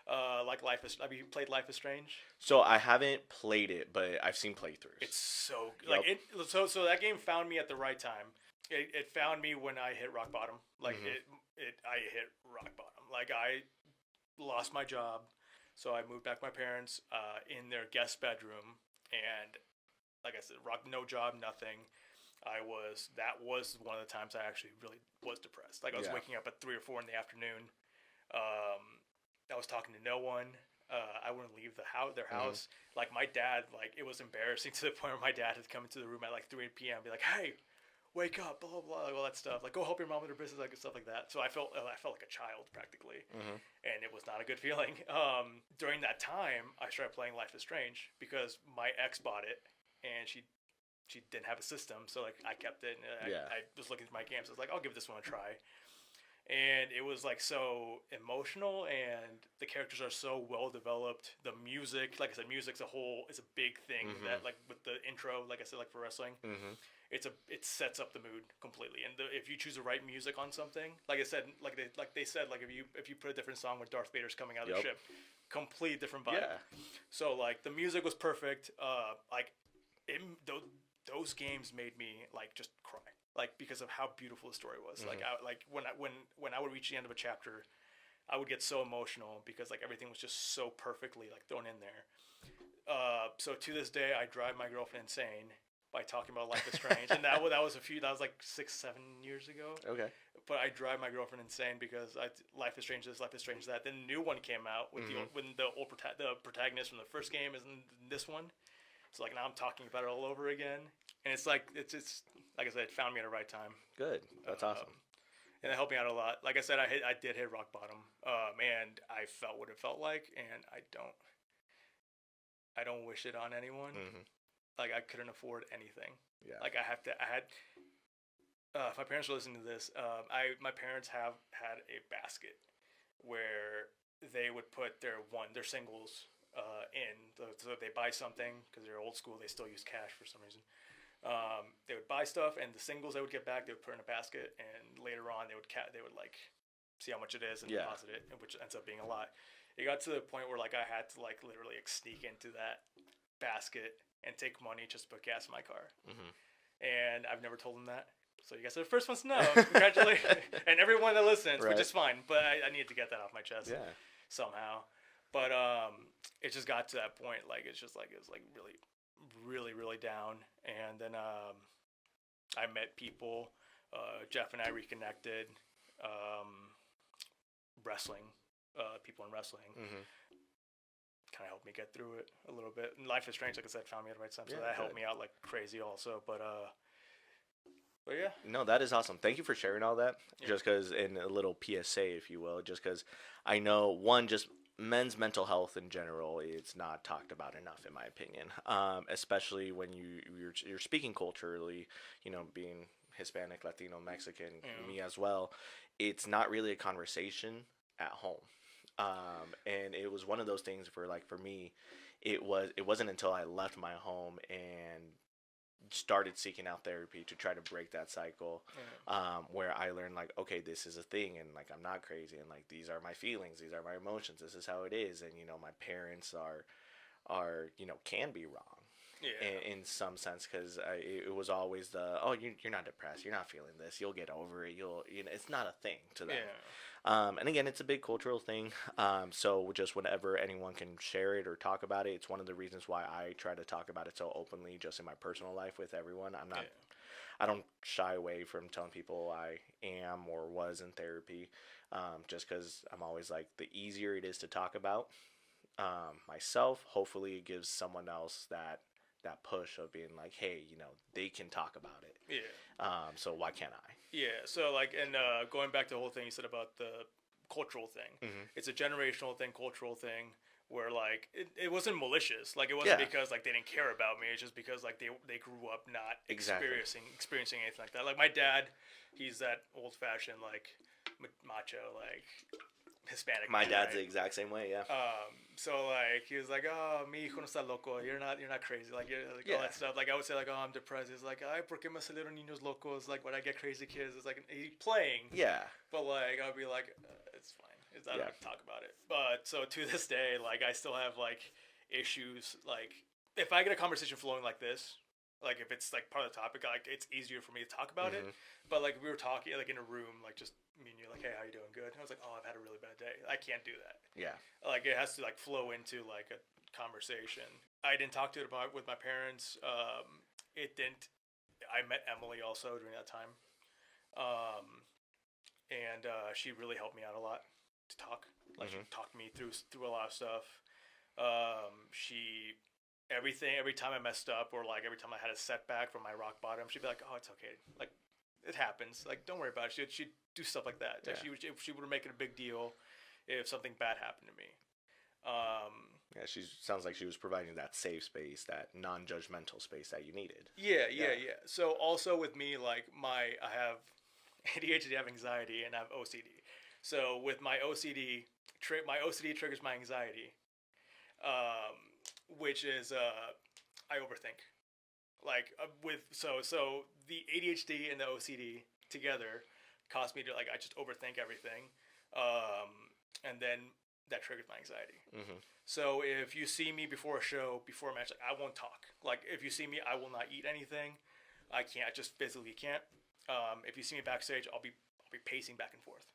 Speaker 2: Like have you played Life is Strange?
Speaker 1: So I haven't played it, but I've seen playthroughs.
Speaker 2: It's so good.
Speaker 1: Yep.
Speaker 2: Like so that game found me at the right time. It found me when I hit rock bottom. Like I hit rock bottom. Like I lost my job, so I moved back to my parents in their guest bedroom, and like I said, no job, nothing. That was one of the times I actually really was depressed. Like I was
Speaker 1: Yeah.
Speaker 2: waking up at 3 or 4 in the afternoon. I was talking to no one. I wouldn't leave their house. Like my dad, like it was embarrassing to the point where my dad had come into the room at like 3 p.m. and be like, "Hey, wake up, blah blah blah, like all that stuff. Like go help your mom with her business, like stuff like that. So I felt like a child practically,
Speaker 1: Mm-hmm.
Speaker 2: and it was not a good feeling. During that time, I started playing Life is Strange because my ex bought it, and she didn't have a system, so like I kept it. And
Speaker 1: Yeah.
Speaker 2: I was looking through my games. I was like, I'll give this one a try, and it was like so emotional, and the characters are so well developed. The music, like I said, music's a whole is a big thing.
Speaker 1: Mm-hmm.
Speaker 2: That like with the intro, like I said, like for wrestling,
Speaker 1: Mm-hmm.
Speaker 2: it sets up the mood completely. And if you choose the right music on something, like I said, like they said, like if you put a different song with Darth Vader's coming out of the
Speaker 1: Yep.
Speaker 2: ship, complete different vibe.
Speaker 1: Yeah.
Speaker 2: So like the music was perfect. Like it, those games made me like just cry, like because of how beautiful the story was.
Speaker 1: Mm-hmm.
Speaker 2: Like when I would reach the end of a chapter, I would get so emotional because like everything was just so perfectly like thrown in there. So to this day, I drive my girlfriend insane by talking about Life is Strange, and that was like 6-7 years ago.
Speaker 1: Okay.
Speaker 2: But I drive my girlfriend insane because Life is Strange this, Life is Strange that. Then the new one came out with
Speaker 1: Mm-hmm.
Speaker 2: the protagonist from the first game is in this one. So like now I'm talking about it all over again, and it's like it's like I said, it found me at the right time.
Speaker 1: Good. That's awesome.
Speaker 2: And it helped me out a lot. Like I said, I did hit rock bottom, and I felt what it felt like, and I don't wish it on anyone.
Speaker 1: Mm-hmm.
Speaker 2: Like I couldn't afford anything.
Speaker 1: Yeah.
Speaker 2: Like I had. If my parents were listening to this, my parents have had a basket where they would put their singles in. So they buy something because they're old school. They still use cash for some reason. They would buy stuff, and the singles they would get back, they would put in a basket, and later on they would like see how much it is and
Speaker 1: Yeah.
Speaker 2: deposit it, which ends up being a lot. It got to the point where like I had to like literally like sneak into that basket and take money just to put gas in my car.
Speaker 1: Mm-hmm.
Speaker 2: And I've never told them that. So you guys are the first ones to know. Congratulations. And everyone that listens,
Speaker 1: Right.
Speaker 2: which is fine. But I needed to get that off my chest
Speaker 1: Yeah.
Speaker 2: somehow. But it just got to that point. Like, it was like really, really, really down. And then I met people. Jeff and I reconnected. Wrestling. People in wrestling.
Speaker 1: Mm-hmm.
Speaker 2: Kind of helped me get through it a little bit. And Life is Strange, like I said, found me at the right time. So
Speaker 1: Yeah,
Speaker 2: that helped
Speaker 1: good.
Speaker 2: me out like crazy also. But yeah.
Speaker 1: No, that is awesome. Thank you for sharing all that.
Speaker 2: Yeah.
Speaker 1: Just because, in a little PSA, if you will, just because I know, just men's mental health in general, it's not talked about enough, in my opinion. Especially when you're speaking culturally, being Hispanic, Latino, Mexican,
Speaker 2: Yeah.
Speaker 1: me as well. It's not really a conversation at home. And it was one of those things for me, it wasn't until I left my home and started seeking out therapy to try to break that cycle, where I learned like, okay, this is a thing, and like I'm not crazy, and like these are my feelings, these are my emotions, this is how it is, and my parents are can be wrong.
Speaker 2: Yeah.
Speaker 1: In some sense, because it was always you're not depressed, you're not feeling this, you'll get over it, it's not a thing to them.
Speaker 2: Yeah.
Speaker 1: And again, it's a big cultural thing. So just whenever anyone can share it or talk about it, it's one of the reasons why I try to talk about it so openly, just in my personal life with everyone. I don't shy away from telling people I am or was in therapy, just because I'm always like, the easier it is to talk about myself, hopefully it gives someone else that push of being like, hey, they can talk about it.
Speaker 2: Yeah.
Speaker 1: So why can't I?
Speaker 2: Yeah. So like, and going back to the whole thing you said about the cultural thing,
Speaker 1: Mm-hmm.
Speaker 2: it's a generational thing, cultural thing, where like it wasn't malicious. Like it wasn't
Speaker 1: Yeah.
Speaker 2: because like they didn't care about me. It's just because like they grew up not
Speaker 1: Exactly.
Speaker 2: experiencing anything like that. Like my dad, he's that old fashioned like macho like Hispanic.
Speaker 1: My
Speaker 2: man,
Speaker 1: dad's
Speaker 2: right?
Speaker 1: the exact same way, yeah.
Speaker 2: So like he was like, oh, mi hijo no está loco. You're not crazy. Like you're like all
Speaker 1: Yeah.
Speaker 2: that stuff. Like I would say like, oh, I'm depressed. He's like, ay, por qué me salieron niños locos? Like when I get crazy kids, it's like he's playing.
Speaker 1: Yeah.
Speaker 2: But like I'd be like, it's fine. I don't
Speaker 1: Yeah.
Speaker 2: have to talk about it. But so to this day, like I still have like issues. Like if I get a conversation flowing like this, like if it's like part of the topic, like it's easier for me to talk about it.
Speaker 1: Mhm.
Speaker 2: But like we were talking like in a room, like just me and you, like, hey, how you doing? Good. And I was like, oh, I've had a really bad day. I can't do that.
Speaker 1: Yeah.
Speaker 2: Like it has to like flow into like a conversation. I didn't talk to it about with my parents. It didn't. I met Emily also during that time, and she really helped me out a lot to talk. Like she talked me through a lot of stuff. She every time I messed up or like every time I had a setback from my rock bottom, she'd be like, oh, it's okay. Like it happens. Like, don't worry about it. She'd do stuff like that.
Speaker 1: Yeah.
Speaker 2: She would make it a big deal if something bad happened to me. Um,
Speaker 1: Yeah, she sounds like she was providing that safe space, that non-judgmental space that you needed.
Speaker 2: yeah,
Speaker 1: Yeah.
Speaker 2: So also with me, like I have ADHD, I have anxiety, and I have OCD. So with my OCD, my OCD triggers my anxiety, um, which is I overthink. Like so the ADHD and the OCD together cause me to like I just overthink everything, and then that triggers my anxiety.
Speaker 1: Mm-hmm.
Speaker 2: So if you see me before a show, before a match, like, I won't talk. Like if you see me, I will not eat anything. I can't. I just physically can't. If you see me backstage, I'll be pacing back and forth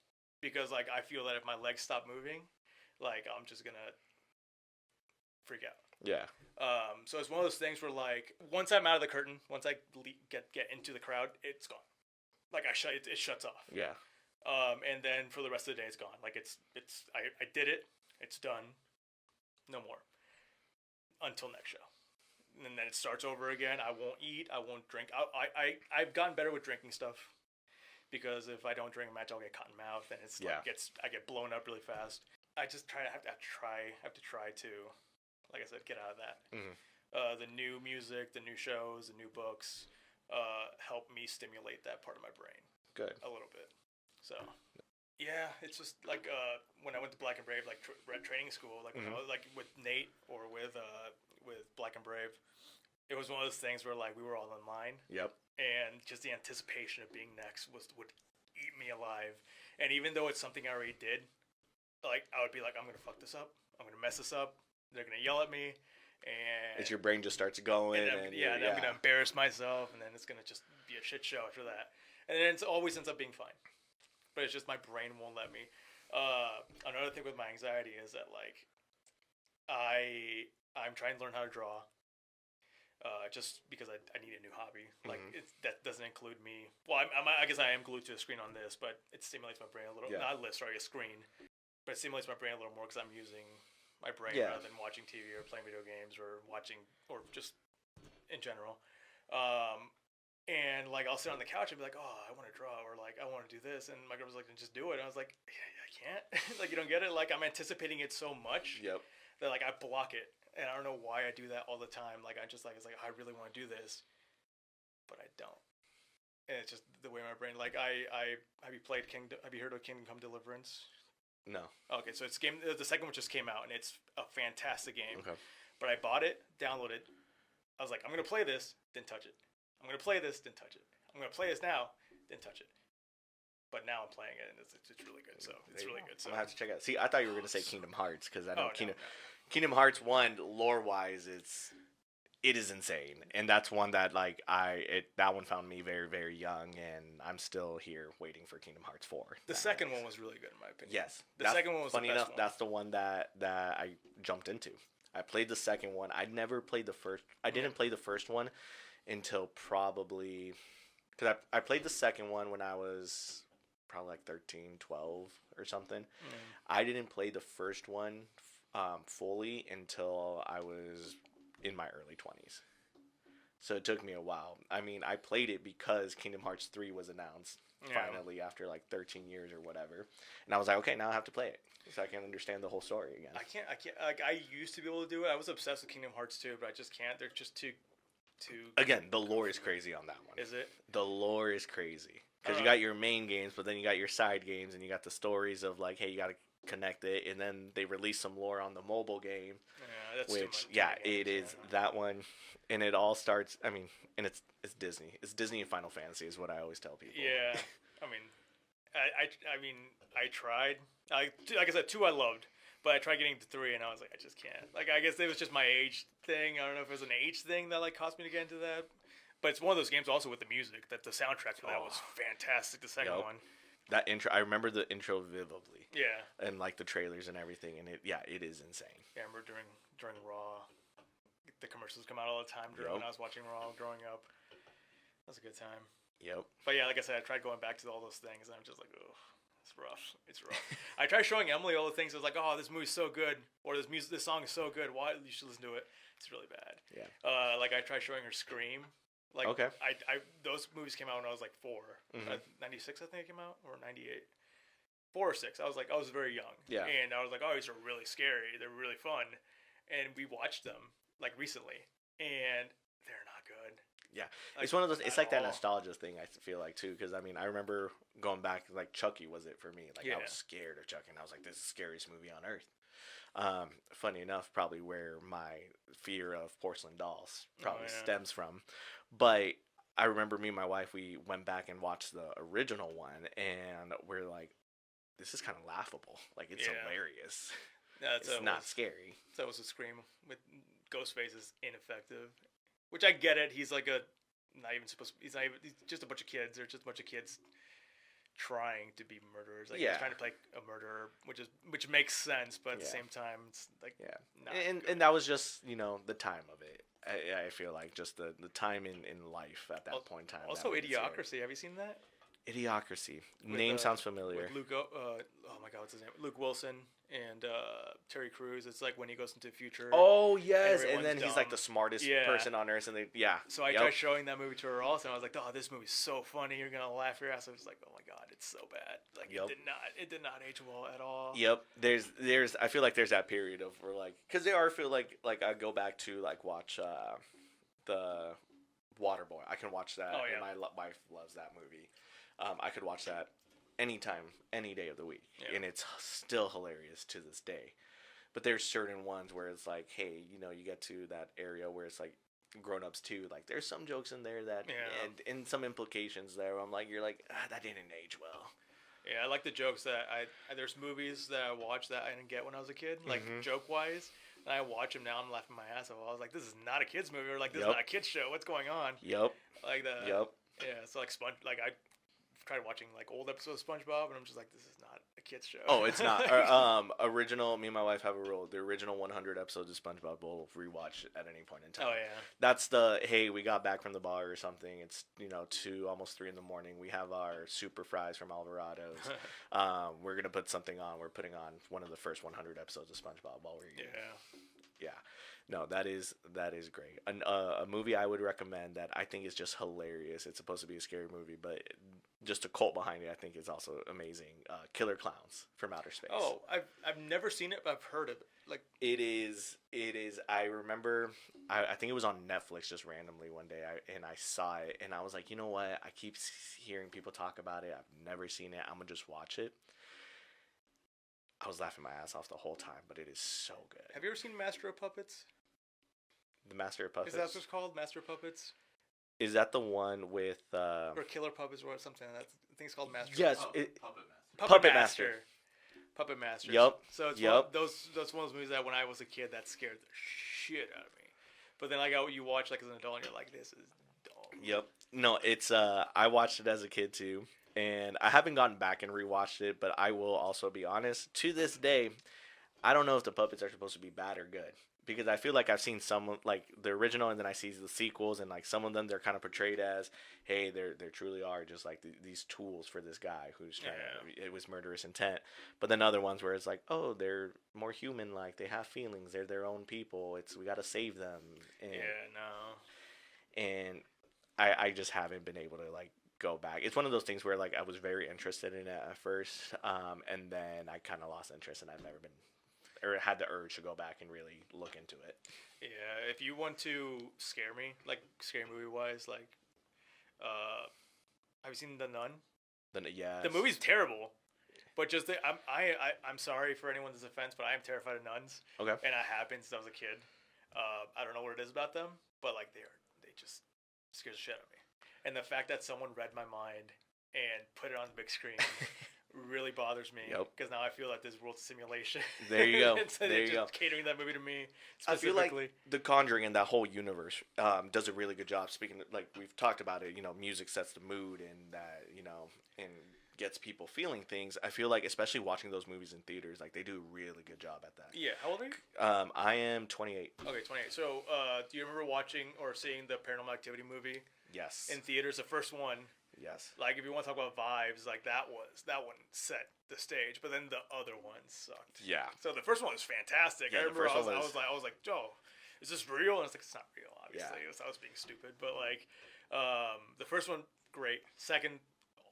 Speaker 2: because like I feel that if my legs stop moving, like I'm just gonna freak out.
Speaker 1: Yeah.
Speaker 2: So it's one of those things where like once I'm out of the curtain, once I get into the crowd, it's gone. Like it shuts off.
Speaker 1: Yeah.
Speaker 2: And then for the rest of the day, it's gone. Like I did it. It's done. No more until next show. And then it starts over again. I won't eat. I won't drink. I've gotten better with drinking stuff because if I don't drink a match, I'll get cotton mouth and I get blown up really fast. I just have to try to, like I said, get out of that.
Speaker 1: Mm-hmm.
Speaker 2: The new music, the new shows, the new books help me stimulate that part of my brain.
Speaker 1: Good.
Speaker 2: A little bit. So, yeah, it's just like when I went to Black and Brave, like training school, like when I was like with Nate or with Black and Brave, it was one of those things where like we were all in line.
Speaker 1: Yep.
Speaker 2: And just the anticipation of being next would eat me alive. And even though it's something I already did, like I would be like, I'm gonna fuck this up. I'm gonna mess this up. They're gonna yell at me, and
Speaker 1: As your brain just starts going,
Speaker 2: I'm gonna embarrass myself, and then it's gonna just be a shit show after that. And then it always ends up being fine. But it's just my brain won't let me. Another thing with my anxiety is that like I'm trying to learn how to draw. Just because I need a new hobby. Like that doesn't include me. Well, I guess I am glued to a screen on this, but it stimulates my brain a little.
Speaker 1: Yeah.
Speaker 2: Not a screen, but it stimulates my brain a little more because I'm using my brain rather than watching TV or playing video games or watching or just in general. And like I'll sit on the couch and be like, oh, I want to draw or like I want to do this, and my girl was like, just do it. And I was like, yeah, I can't. Like you don't get it. Like I'm anticipating it so much that like I block it. And I don't know why I do that all the time. Like I just like it's like I really want to do this, but I don't. And it's just the way my brain. Like have you played Kingdom? Have you heard of Kingdom Come Deliverance?
Speaker 1: No.
Speaker 2: Okay, so it's game. The second one just came out, and it's a fantastic game.
Speaker 1: Okay.
Speaker 2: But I bought it, downloaded. I was like, I'm gonna play this, didn't touch it. I'm gonna play this, didn't touch it. I'm gonna play this now, didn't touch it. But now I'm playing it, and it's really good. So it's really good. So
Speaker 1: I'm gonna have to check it out. See, I thought you were gonna say Kingdom Hearts because I know
Speaker 2: no.
Speaker 1: Kingdom Hearts 1 lore wise it is insane, and that's one that like that one found me very very young, and I'm still here waiting for Kingdom Hearts 4.
Speaker 2: The second one was really good in my opinion.
Speaker 1: Yes,
Speaker 2: the second one was
Speaker 1: funny
Speaker 2: the best
Speaker 1: enough.
Speaker 2: one.
Speaker 1: That's the one that I jumped into. I played the second one. I never played the first. I didn't play the first one until probably because I played the second one when I was probably like 13, 12 or something. I didn't play the first one fully until I was in my early 20s. So it took me a while. I mean, I played it because Kingdom Hearts 3 was announced finally after like 13 years or whatever. And I was like, okay, now I have to play it so I can understand the whole story again.
Speaker 2: I can't like I used to be able to do it. I was obsessed with Kingdom Hearts 2, but I just can't. They're just too
Speaker 1: Again, the lore is crazy on that one.
Speaker 2: Is it?
Speaker 1: The lore is crazy. Because you got your main games, but then you got your side games, and you got the stories of like, hey, you got to connect it, and then they release some lore on the mobile game.
Speaker 2: Yeah, that's
Speaker 1: which
Speaker 2: too much.
Speaker 1: it is that one, and it all starts. I mean, and it's Disney. It's Disney and Final Fantasy is what I always tell people.
Speaker 2: Yeah, I mean, I tried. Like I said, 2 I loved, but I tried getting to 3, and I was like, I just can't. Like I guess it was just my age thing. I don't know if it was an age thing that like caused me to get into that. But it's one of those games also with the music that the soundtrack for that was fantastic. The second one.
Speaker 1: That intro, I remember the intro vividly.
Speaker 2: Yeah.
Speaker 1: And like the trailers and everything, and it is insane.
Speaker 2: Yeah, I remember during Raw, the commercials come out all the time when I was watching Raw growing up. That was a good time.
Speaker 1: Yep.
Speaker 2: But yeah, like I said, I tried going back to all those things, and I'm just like, oh, it's rough. It's rough. I tried showing Emily all the things. I was like, oh, this movie's so good, or this song is so good. Why you should listen to it? It's really bad.
Speaker 1: Yeah.
Speaker 2: Like I tried showing her Scream. Like
Speaker 1: Okay.
Speaker 2: I those movies came out when I was like 4.
Speaker 1: Mhm.
Speaker 2: 96 I think it came out, or 98. 4 or 6. I was very young.
Speaker 1: Yeah.
Speaker 2: And I was like, oh, these are really scary. They're really fun. And we watched them like recently, and they're not good.
Speaker 1: Yeah,
Speaker 2: Like,
Speaker 1: it's one of those. It's
Speaker 2: at
Speaker 1: like that
Speaker 2: all.
Speaker 1: nostalgia thing. I feel like too, because I mean, I remember going back. Like Chucky was it for me. Like I
Speaker 2: Yeah.
Speaker 1: was scared of Chucky, and I was like, "This is the scariest movie on earth." Funny enough, probably where my fear of porcelain dolls probably
Speaker 2: yeah.
Speaker 1: stems from. But I remember me and my wife. We went back and watched the original one, and we're like, "This is kind of laughable. Like it's
Speaker 2: Yeah.
Speaker 1: hilarious.
Speaker 2: That's
Speaker 1: It's not scary."
Speaker 2: That was a Scream with Ghostface is ineffective, which I get it. He's like not even supposed. He's not even. He's just a bunch of kids. They're just a bunch of kids trying to be murderers. Like
Speaker 1: Yeah.
Speaker 2: he's trying to play a murderer, which makes sense, but at the
Speaker 1: Yeah.
Speaker 2: same time, it's like
Speaker 1: Yeah,
Speaker 2: not
Speaker 1: and
Speaker 2: good.
Speaker 1: that was just the time of it. I feel like just the time in life at that point in time.
Speaker 2: Also,
Speaker 1: that made it scary.
Speaker 2: Idiocracy. Have you seen that?
Speaker 1: Idiocracy.
Speaker 2: With,
Speaker 1: Name sounds familiar.
Speaker 2: With Luke. Oh my God, what's his name? Luke Wilson and Terry Crews. It's like when he goes into the future.
Speaker 1: Oh yes, and
Speaker 2: everyone's
Speaker 1: then he's like
Speaker 2: dumb.
Speaker 1: the smartest
Speaker 2: Yeah.
Speaker 1: person on earth, and
Speaker 2: So I
Speaker 1: Yep.
Speaker 2: tried showing that movie to her also, and I was like, "Oh, this movie's so funny. You're gonna laugh your ass off." I was like, "Oh my God, it's so bad. Like
Speaker 1: Yep.
Speaker 2: it did not age well at all."
Speaker 1: Yep. There's I feel like there's that period of where like because there are feel like I go back to like watch the Waterboy. I can watch that.
Speaker 2: Oh, yeah.
Speaker 1: And my wife loves that movie. I could watch that anytime, any day of the week,
Speaker 2: Yeah.
Speaker 1: and it's still hilarious to this day. But there's certain ones where it's like, hey, you get to that area where it's like grown-ups too. Like there's some jokes in there that
Speaker 2: Yeah.
Speaker 1: and some implications there. Where I'm like, you're like, that didn't age well.
Speaker 2: Yeah, I like the jokes that there's movies that I watched that I didn't get when I was a kid, like
Speaker 1: Mhm.
Speaker 2: joke wise. And I watch them now, I'm laughing my ass off. I was like, "This is not a kids movie," or like, "This is
Speaker 1: Yep.
Speaker 2: not a kids show. What's going on?"
Speaker 1: Yep.
Speaker 2: Like the
Speaker 1: Yep.
Speaker 2: Yeah, so like I tried watching like old episodes of SpongeBob, and I'm just like, "This is not a kids show."
Speaker 1: Oh, it's not. Original. Me and my wife have a rule. The original 100 episodes of SpongeBob we'll rewatch at any point in time.
Speaker 2: Oh yeah.
Speaker 1: That's the hey, we got back from the bar or something. It's 2 almost 3 in the morning. We have our super fries from Alvarado's. We're gonna put something on. We're putting on one of the first 100 episodes of SpongeBob while we're eating.
Speaker 2: Yeah.
Speaker 1: Yeah. No, that is great. A movie I would recommend that I think is just hilarious. It's supposed to be a scary movie, but just a cult behind it, I think, is also amazing. Killer Clowns from Outer Space.
Speaker 2: Oh, I've never seen it, but I've heard of it. Like,
Speaker 1: It is. I remember. I think it was on Netflix just randomly one day, and I saw it, and I was like, you know what? I keep hearing people talk about it. I've never seen it. I'm gonna just watch it. I was laughing my ass off the whole time, but it is so good.
Speaker 2: have you ever seen Master of Puppets?
Speaker 1: The Master of Puppets.
Speaker 2: Is that what it's called? Master of Puppets?
Speaker 1: Is that the one with?
Speaker 2: Or Killer Puppets or something? I think it's called Master.
Speaker 1: Yes.
Speaker 2: Puppet
Speaker 1: Master.
Speaker 2: Master. Puppet Master.
Speaker 1: Yup.
Speaker 2: So it's
Speaker 1: Yup.
Speaker 2: that's one of those movies that when I was a kid that scared the shit out of me. But then you watch like as an adult and you're like, this is dumb.
Speaker 1: Yep. No, it's I watched it as a kid too, and I haven't gone back and rewatched it, but I will also be honest, to this day, I don't know if the puppets are supposed to be bad or good. Because I feel like I've seen some like the original, and then I see the sequels, and like some of them they're kind of portrayed as, hey, they truly are just like these tools for this guy who's trying to, it was murderous intent. But then other ones where it's like, oh, they're more human, like they have feelings, they're their own people. We got to save them. And,
Speaker 2: Yeah, no.
Speaker 1: And I just haven't been able to like go back. It's one of those things where like I was very interested in it at first, and then I kind of lost interest, and I've never been. Or had the urge to go back and really look into it.
Speaker 2: Yeah, if you want to scare me, like scary movie wise, like, have you seen The Nun?
Speaker 1: Yeah.
Speaker 2: The movie's terrible, but just I'm sorry for anyone's offense, but I am terrified of nuns.
Speaker 1: Okay.
Speaker 2: And I have been since I was a kid. I don't know what it is about them, but like they just scare the shit out of me. And the fact that someone read my mind and put it on the big screen. Really bothers me because now I feel like this world's simulation.
Speaker 1: There you go.
Speaker 2: Instead
Speaker 1: there
Speaker 2: of
Speaker 1: you go.
Speaker 2: catering that movie to me
Speaker 1: I feel
Speaker 2: specifically.
Speaker 1: like The Conjuring and that whole universe does a really good job. Speaking of, like we've talked about it, music sets the mood and that and gets people feeling things. I feel like especially watching those movies in theaters, like they do a really good job at that.
Speaker 2: Yeah, how old are you?
Speaker 1: I am 28.
Speaker 2: Okay, 28. So, do you remember watching or seeing the Paranormal Activity movie?
Speaker 1: Yes.
Speaker 2: In theaters, the first one.
Speaker 1: Yes.
Speaker 2: Like, if you want to talk about vibes, like that one set the stage, but then the other ones sucked.
Speaker 1: Yeah.
Speaker 2: So the first one was fantastic.
Speaker 1: Yeah,
Speaker 2: I
Speaker 1: the
Speaker 2: remember
Speaker 1: first one
Speaker 2: I was like, Joe, is this real? And it's like, it's not real, obviously.
Speaker 1: Yeah.
Speaker 2: I was being stupid. But, like, the first one, great. Second,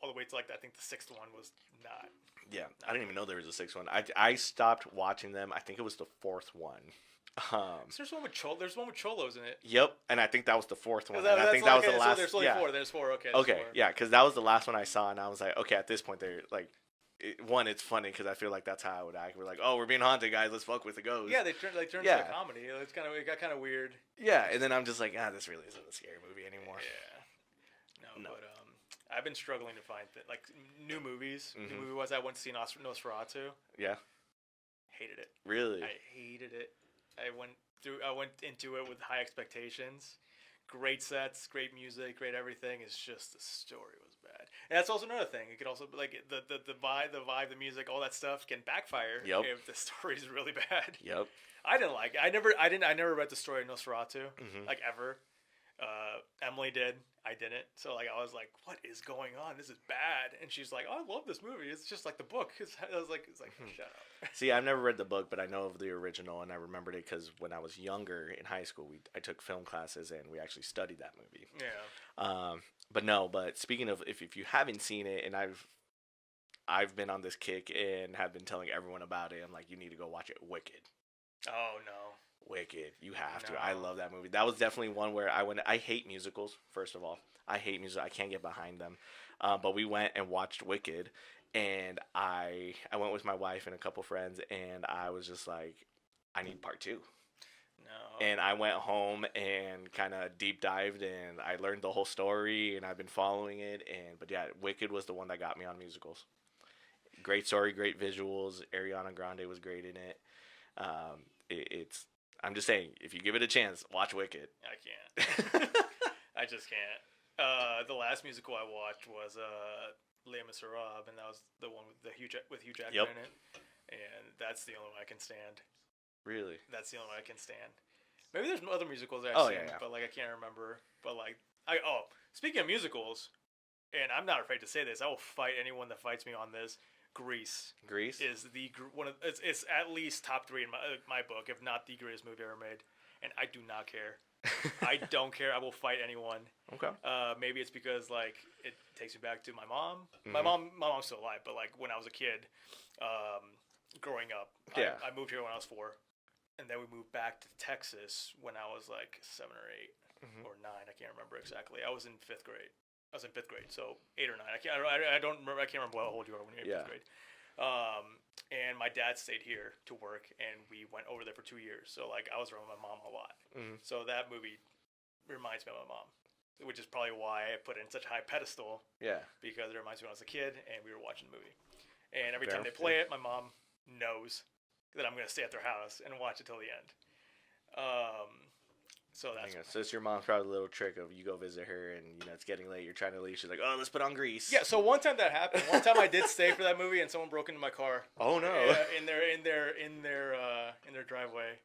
Speaker 2: all the way to, like, I think the sixth one was not.
Speaker 1: Yeah, I didn't even know there was a sixth one. I stopped watching them. I think it was the fourth one.
Speaker 2: So there's one with There's one with Cholos in it.
Speaker 1: Yep, and I think that was the fourth one.
Speaker 2: That,
Speaker 1: and I think that was the
Speaker 2: so
Speaker 1: last.
Speaker 2: there's only
Speaker 1: yeah.
Speaker 2: four. There's four. Okay.
Speaker 1: Okay,
Speaker 2: Four.
Speaker 1: yeah, because that was the last one I saw, and I was like, okay, at this point, they're like, one, it's funny because I feel like that's how I would act. We're like, oh, we're being haunted, guys. Let's fuck with the ghost.
Speaker 2: Yeah, they turned
Speaker 1: Yeah.
Speaker 2: to a comedy. It got kind of weird.
Speaker 1: Yeah, and then I'm just like, this really isn't a scary movie anymore.
Speaker 2: Yeah. No. But I've been struggling to find like new movies. New movie was I went to see Nosferatu.
Speaker 1: Yeah.
Speaker 2: Hated it.
Speaker 1: Really?
Speaker 2: I hated it. I went into it with high expectations. Great sets, great music, great everything. It's just the story was bad. And that's also another thing. It could also be like the vibe, the music, all that stuff can backfire if the story is really bad.
Speaker 1: Yep.
Speaker 2: I didn't like it. I never read the story of Nosferatu, like ever. Emily did. I didn't. So like I was like, what is going on? This is bad. And she's like, oh, I love this movie. It's just like the book. I was like, shut up.
Speaker 1: See, I've never read the book, but I know of the original, and I remembered it because when I was younger in high school, I took film classes and we actually studied that movie.
Speaker 2: Yeah.
Speaker 1: But speaking of, if you haven't seen it, and I've been on this kick and have been telling everyone about it, I'm like, you need to go watch it. Wicked.
Speaker 2: Oh no.
Speaker 1: Wicked. You have
Speaker 2: No.
Speaker 1: to. I love that movie. That was definitely one where I hate musicals, first of all. I hate music. I can't get behind them. But we went and watched Wicked, and I went with my wife and a couple friends, and I was just like, I need part two.
Speaker 2: No.
Speaker 1: And I went home and kind of deep dived, and I learned the whole story, and I've been following it. But yeah, Wicked was the one that got me on musicals. Great story, great visuals. Ariana Grande was great in it. It's. I'm just saying, if you give it a chance, watch Wicked.
Speaker 2: I can't. I just can't. The last musical I watched was Les Miserables, and that was the one with Hugh Jackman in it. And that's the only one I can stand.
Speaker 1: Really?
Speaker 2: That's the only one I can stand. Maybe there's other musicals I've seen,
Speaker 1: yeah.
Speaker 2: but like I can't remember. But like speaking of musicals, and I'm not afraid to say this, I will fight anyone that fights me on this. Grease is it's at least top 3 in my book, if not the greatest movie ever made, and I do not care. I don't care. I will fight anyone.
Speaker 1: Okay.
Speaker 2: Maybe it's because like it takes me back to my mom. My mom's still alive, but like when I was a kid, growing up, I moved here when I was 4, and then we moved back to Texas when I was like 7 or 8 or 9. I can't remember exactly. I was in 5th grade. I was in 5th grade, so 8 or 9. I can't remember how old you are when you're in 5th grade. And my dad stayed here to work, and we went over there for 2 years. So like I was around my mom a lot. So that movie reminds me of my mom, which is probably why I put it in such a high pedestal. Yeah. Because it reminds me when I was a kid, and we were watching the movie. And every time they play it, my mom knows that I'm gonna stay at their house and watch it till the end. So that's
Speaker 1: so it's your mom's probably a little trick of you go visit her and it's getting late, you're trying to leave, she's like, oh, let's put on Grease.
Speaker 2: Yeah, so one time that happened. One time I did stay for that movie and someone broke into my car.
Speaker 1: Oh no.
Speaker 2: In their driveway.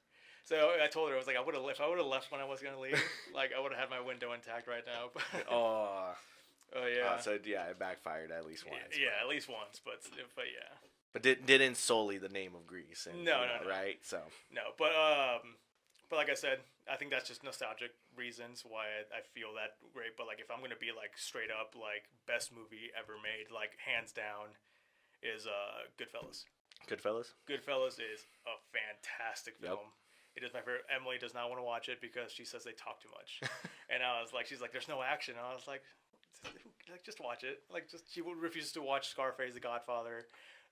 Speaker 2: So I told her, I was like, if I would have left when I was gonna leave, like I would have had my window intact right now.
Speaker 1: Oh
Speaker 2: yeah.
Speaker 1: So yeah, it backfired at least once.
Speaker 2: Yeah, at least once, but yeah.
Speaker 1: But didn't sully the name of Grease. And,
Speaker 2: no.
Speaker 1: Right? So.
Speaker 2: No, but like I said, I think that's just nostalgic reasons why I feel that great. But like, if I'm gonna be like straight up like best movie ever made, like hands down, is Goodfellas. Goodfellas is a fantastic film. It is my favorite. Emily does not want to watch it because she says they talk too much, and I was like, she's like, there's no action. And I was like, just watch it. Like, she refuses to watch Scarface, The Godfather.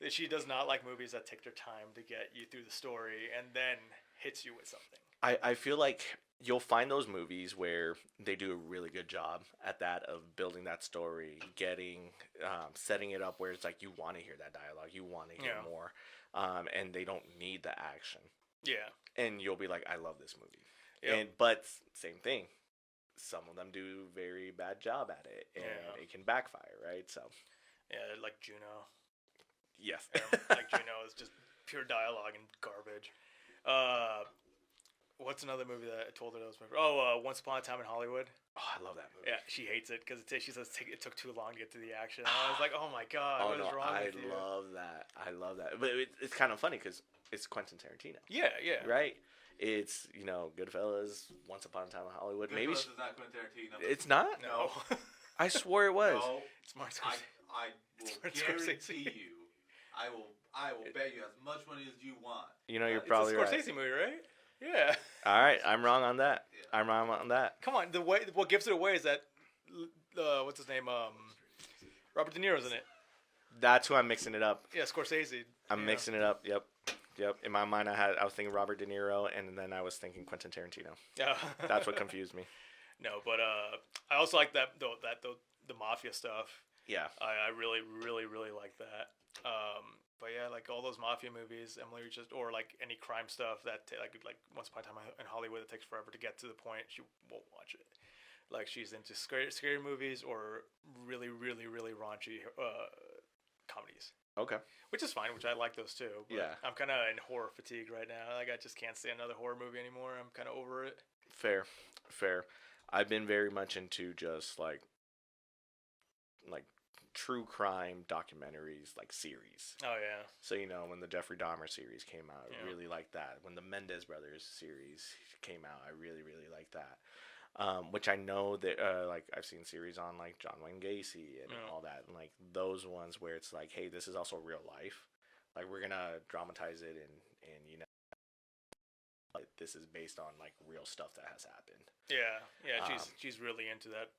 Speaker 2: She does not like movies that take their time to get you through the story and then hits you with something.
Speaker 1: I feel like you'll find those movies where they do a really good job at that, of building that story, setting it up where it's like you want to hear that dialogue, you want to hear more, and they don't need the action. Yeah. And you'll be like, I love this movie. Yep. But same thing. Some of them do a very bad job at it, and it can backfire, right? So.
Speaker 2: Yeah, like Juno.
Speaker 1: Yes.
Speaker 2: Like Juno is just pure dialogue and garbage. What's another movie that I told her that was my favorite? Once Upon a Time in Hollywood.
Speaker 1: Oh, I love that movie.
Speaker 2: Yeah, she hates it because she says it took too long to get to the action. And I was like, oh my god, what is wrong with you?
Speaker 1: I love that. But it's kind of funny because it's Quentin Tarantino.
Speaker 2: Yeah.
Speaker 1: Right? It's Goodfellas, Once Upon a Time in Hollywood. Maybe
Speaker 3: Goodfellas is not Quentin Tarantino.
Speaker 1: it's not.
Speaker 2: No.
Speaker 1: I swore it was.
Speaker 3: No,
Speaker 2: It's Martin
Speaker 3: I
Speaker 2: Scorsese.
Speaker 3: will guarantee you. I will bet you as much money as you want.
Speaker 1: You're
Speaker 2: It's
Speaker 1: probably
Speaker 2: a
Speaker 1: right.
Speaker 2: Scorsese movie, right? Yeah.
Speaker 1: All right, I'm wrong on that.
Speaker 3: Yeah.
Speaker 1: I'm wrong on that.
Speaker 2: Come on, what gives it away is that what's his name? Robert De Niro's in it.
Speaker 1: That's who I'm mixing it up.
Speaker 2: Yeah, Scorsese.
Speaker 1: I'm mixing it up. Yep. In my mind, I was thinking Robert De Niro, and then I was thinking Quentin Tarantino.
Speaker 2: Yeah.
Speaker 1: That's what confused me.
Speaker 2: No, but I also like the mafia stuff.
Speaker 1: Yeah.
Speaker 2: I really, really, really like that. But yeah, like all those mafia movies, Emily or like any crime stuff that like Once Upon a Time in Hollywood, it takes forever to get to the point she won't watch it. Like she's into scary movies or really, really, really raunchy comedies.
Speaker 1: Okay.
Speaker 2: Which is fine, which I like those too. But
Speaker 1: Yeah.
Speaker 2: I'm kind of in horror fatigue right now. Like I just can't stand another horror movie anymore. I'm kind of over it.
Speaker 1: Fair. I've been very much into just like true crime documentaries, like series.
Speaker 2: Oh yeah.
Speaker 1: So when the Jeffrey Dahmer series came out, I
Speaker 2: Yeah.
Speaker 1: really liked that. When the Mendez Brothers series came out, I really, really liked that. Which I know that like I've seen series on like John Wayne Gacy and all that, and like those ones where it's like, hey, this is also real life. Like we're gonna dramatize it and like, this is based on like real stuff that has happened.
Speaker 2: Yeah. She's really into that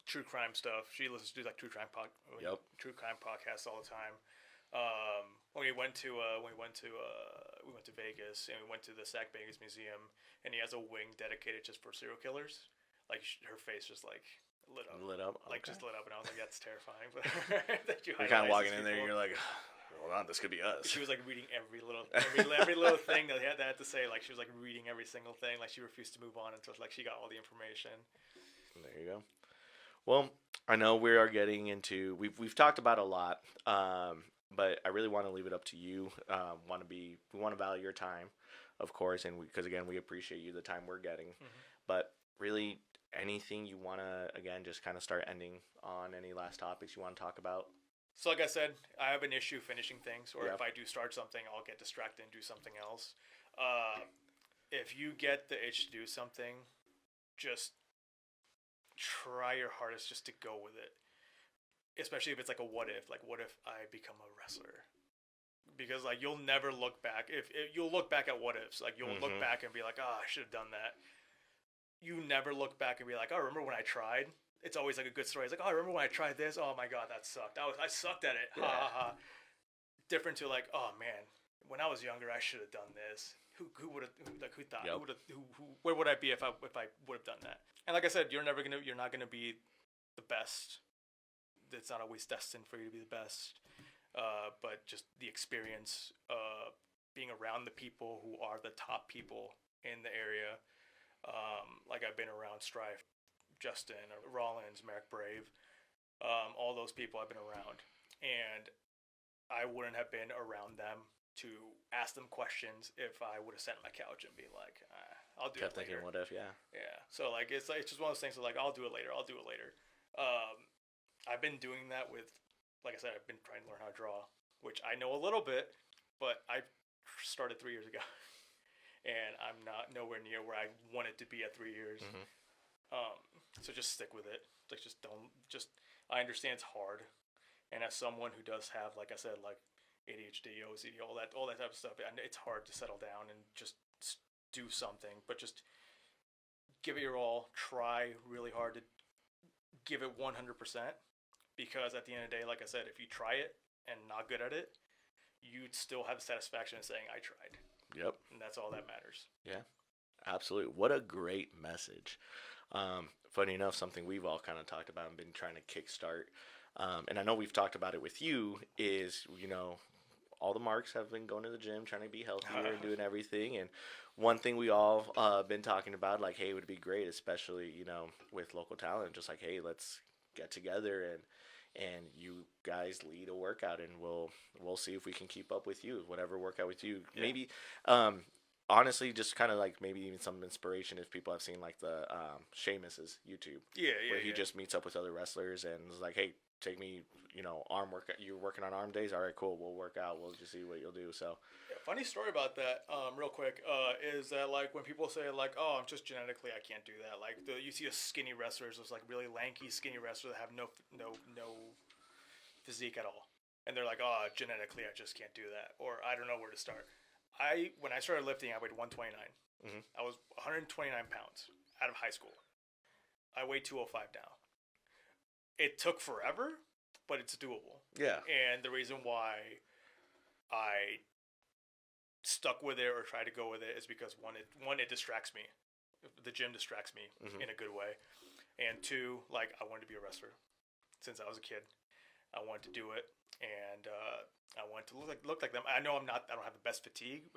Speaker 2: true crime stuff. She listens to like true crime podcasts all the time. When we went to Vegas and we went to the Sac Vegas Museum, and he has a wing dedicated just for serial killers. Like her face just like lit up, like just lit up, and I was like, that's terrifying. But that
Speaker 1: you're kind of walking in there, and you're like, hold on, this could be us.
Speaker 2: She was like reading every little thing that they had to say. Like she was like reading every single thing. Like she refused to move on until like she got all the information.
Speaker 1: There you go. Well, I know we are getting into we've talked about a lot, but I really want to leave it up to you. We want to value your time, of course, and because again we appreciate you the time we're getting.
Speaker 2: Mm-hmm.
Speaker 1: But really, anything you want to again just kind of start ending on any last topics you want to talk about.
Speaker 2: So like I said, I have an issue finishing things, or
Speaker 1: Yep.
Speaker 2: if I do start something, I'll get distracted and do something else. If you get the itch to do something, just try your hardest just to go with it. Especially if it's like a what if I become a wrestler? Because like you'll never look back. If you'll look back at what ifs, like you'll look back and be like, oh, I should have done that. You never look back and be like, oh, remember when I tried? It's always like a good story. It's like, oh, I remember when I tried this? Oh my god, that sucked. I sucked at it. Ha ha ha. Different to like, oh man, when I was younger, I should have done this. Who would have who thought?
Speaker 1: Yep.
Speaker 2: Where would I be if I would have done that? And like I said, you're not gonna be the best. It's not always destined for you to be the best. But just the experience, being around the people who are the top people in the area. Like I've been around Strife, Justin, Rollins, Merrick Brave, all those people I've been around, and I wouldn't have been around them to ask them questions if I would have sat on my couch and be like, I'll do
Speaker 1: Kept
Speaker 2: it later.
Speaker 1: thinking, what if? Yeah.
Speaker 2: Yeah. So like it's just one of those things that like I'll do it later. I've been doing that with, like I said, I've been trying to learn how to draw, which I know a little bit, but I started 3 years ago, and I'm not nowhere near where I wanted to be at 3 years. So just stick with it. Like I understand it's hard, and as someone who does have, like I said, like ADHD, OCD, all that type of stuff, and it's hard to settle down and just do something, but just give it your all. Try really hard to give it 100%, because at the end of the day, like I said, if you try it and not good at it, you'd still have the satisfaction of saying I tried.
Speaker 1: Yep.
Speaker 2: And that's all that matters.
Speaker 1: Yeah, absolutely. What a great message. Funny enough, something we've all kind of talked about and been trying to kickstart, and I know we've talked about it with you, is, all the marks have been going to the gym, trying to be healthier and doing everything. And one thing we all been talking about, like, hey, it would be great, especially, with local talent, just like, hey, let's get together and you guys lead a workout, and we'll see if we can keep up with you, whatever workout with you. Yeah. Maybe, honestly, just kind of like maybe even some inspiration if people have seen like the Sheamus's YouTube, where he just meets up with other wrestlers and is like, hey, take me, arm workout. You're working on arm days. All right, cool. We'll work out. We'll just see what you'll do. So,
Speaker 2: Funny story about that, real quick, is that like when people say like, "Oh, I'm just genetically I can't do that." Like you see a skinny wrestlers, those like really lanky skinny wrestlers that have no physique at all, and they're like, "Oh, genetically I just can't do that," or I don't know where to start. When I started lifting, I weighed 129.
Speaker 1: Mhm.
Speaker 2: I was 129 pounds out of high school. I weigh 205 now. It took forever, but it's doable.
Speaker 1: Yeah.
Speaker 2: And the reason why I stuck with it or tried to go with it is because one, it distracts me. The gym distracts me
Speaker 1: Mhm.
Speaker 2: in a good way, and two, like I wanted to be a wrestler since I was a kid. I wanted to do it, and I wanted to look like them. I know I don't have the best physique,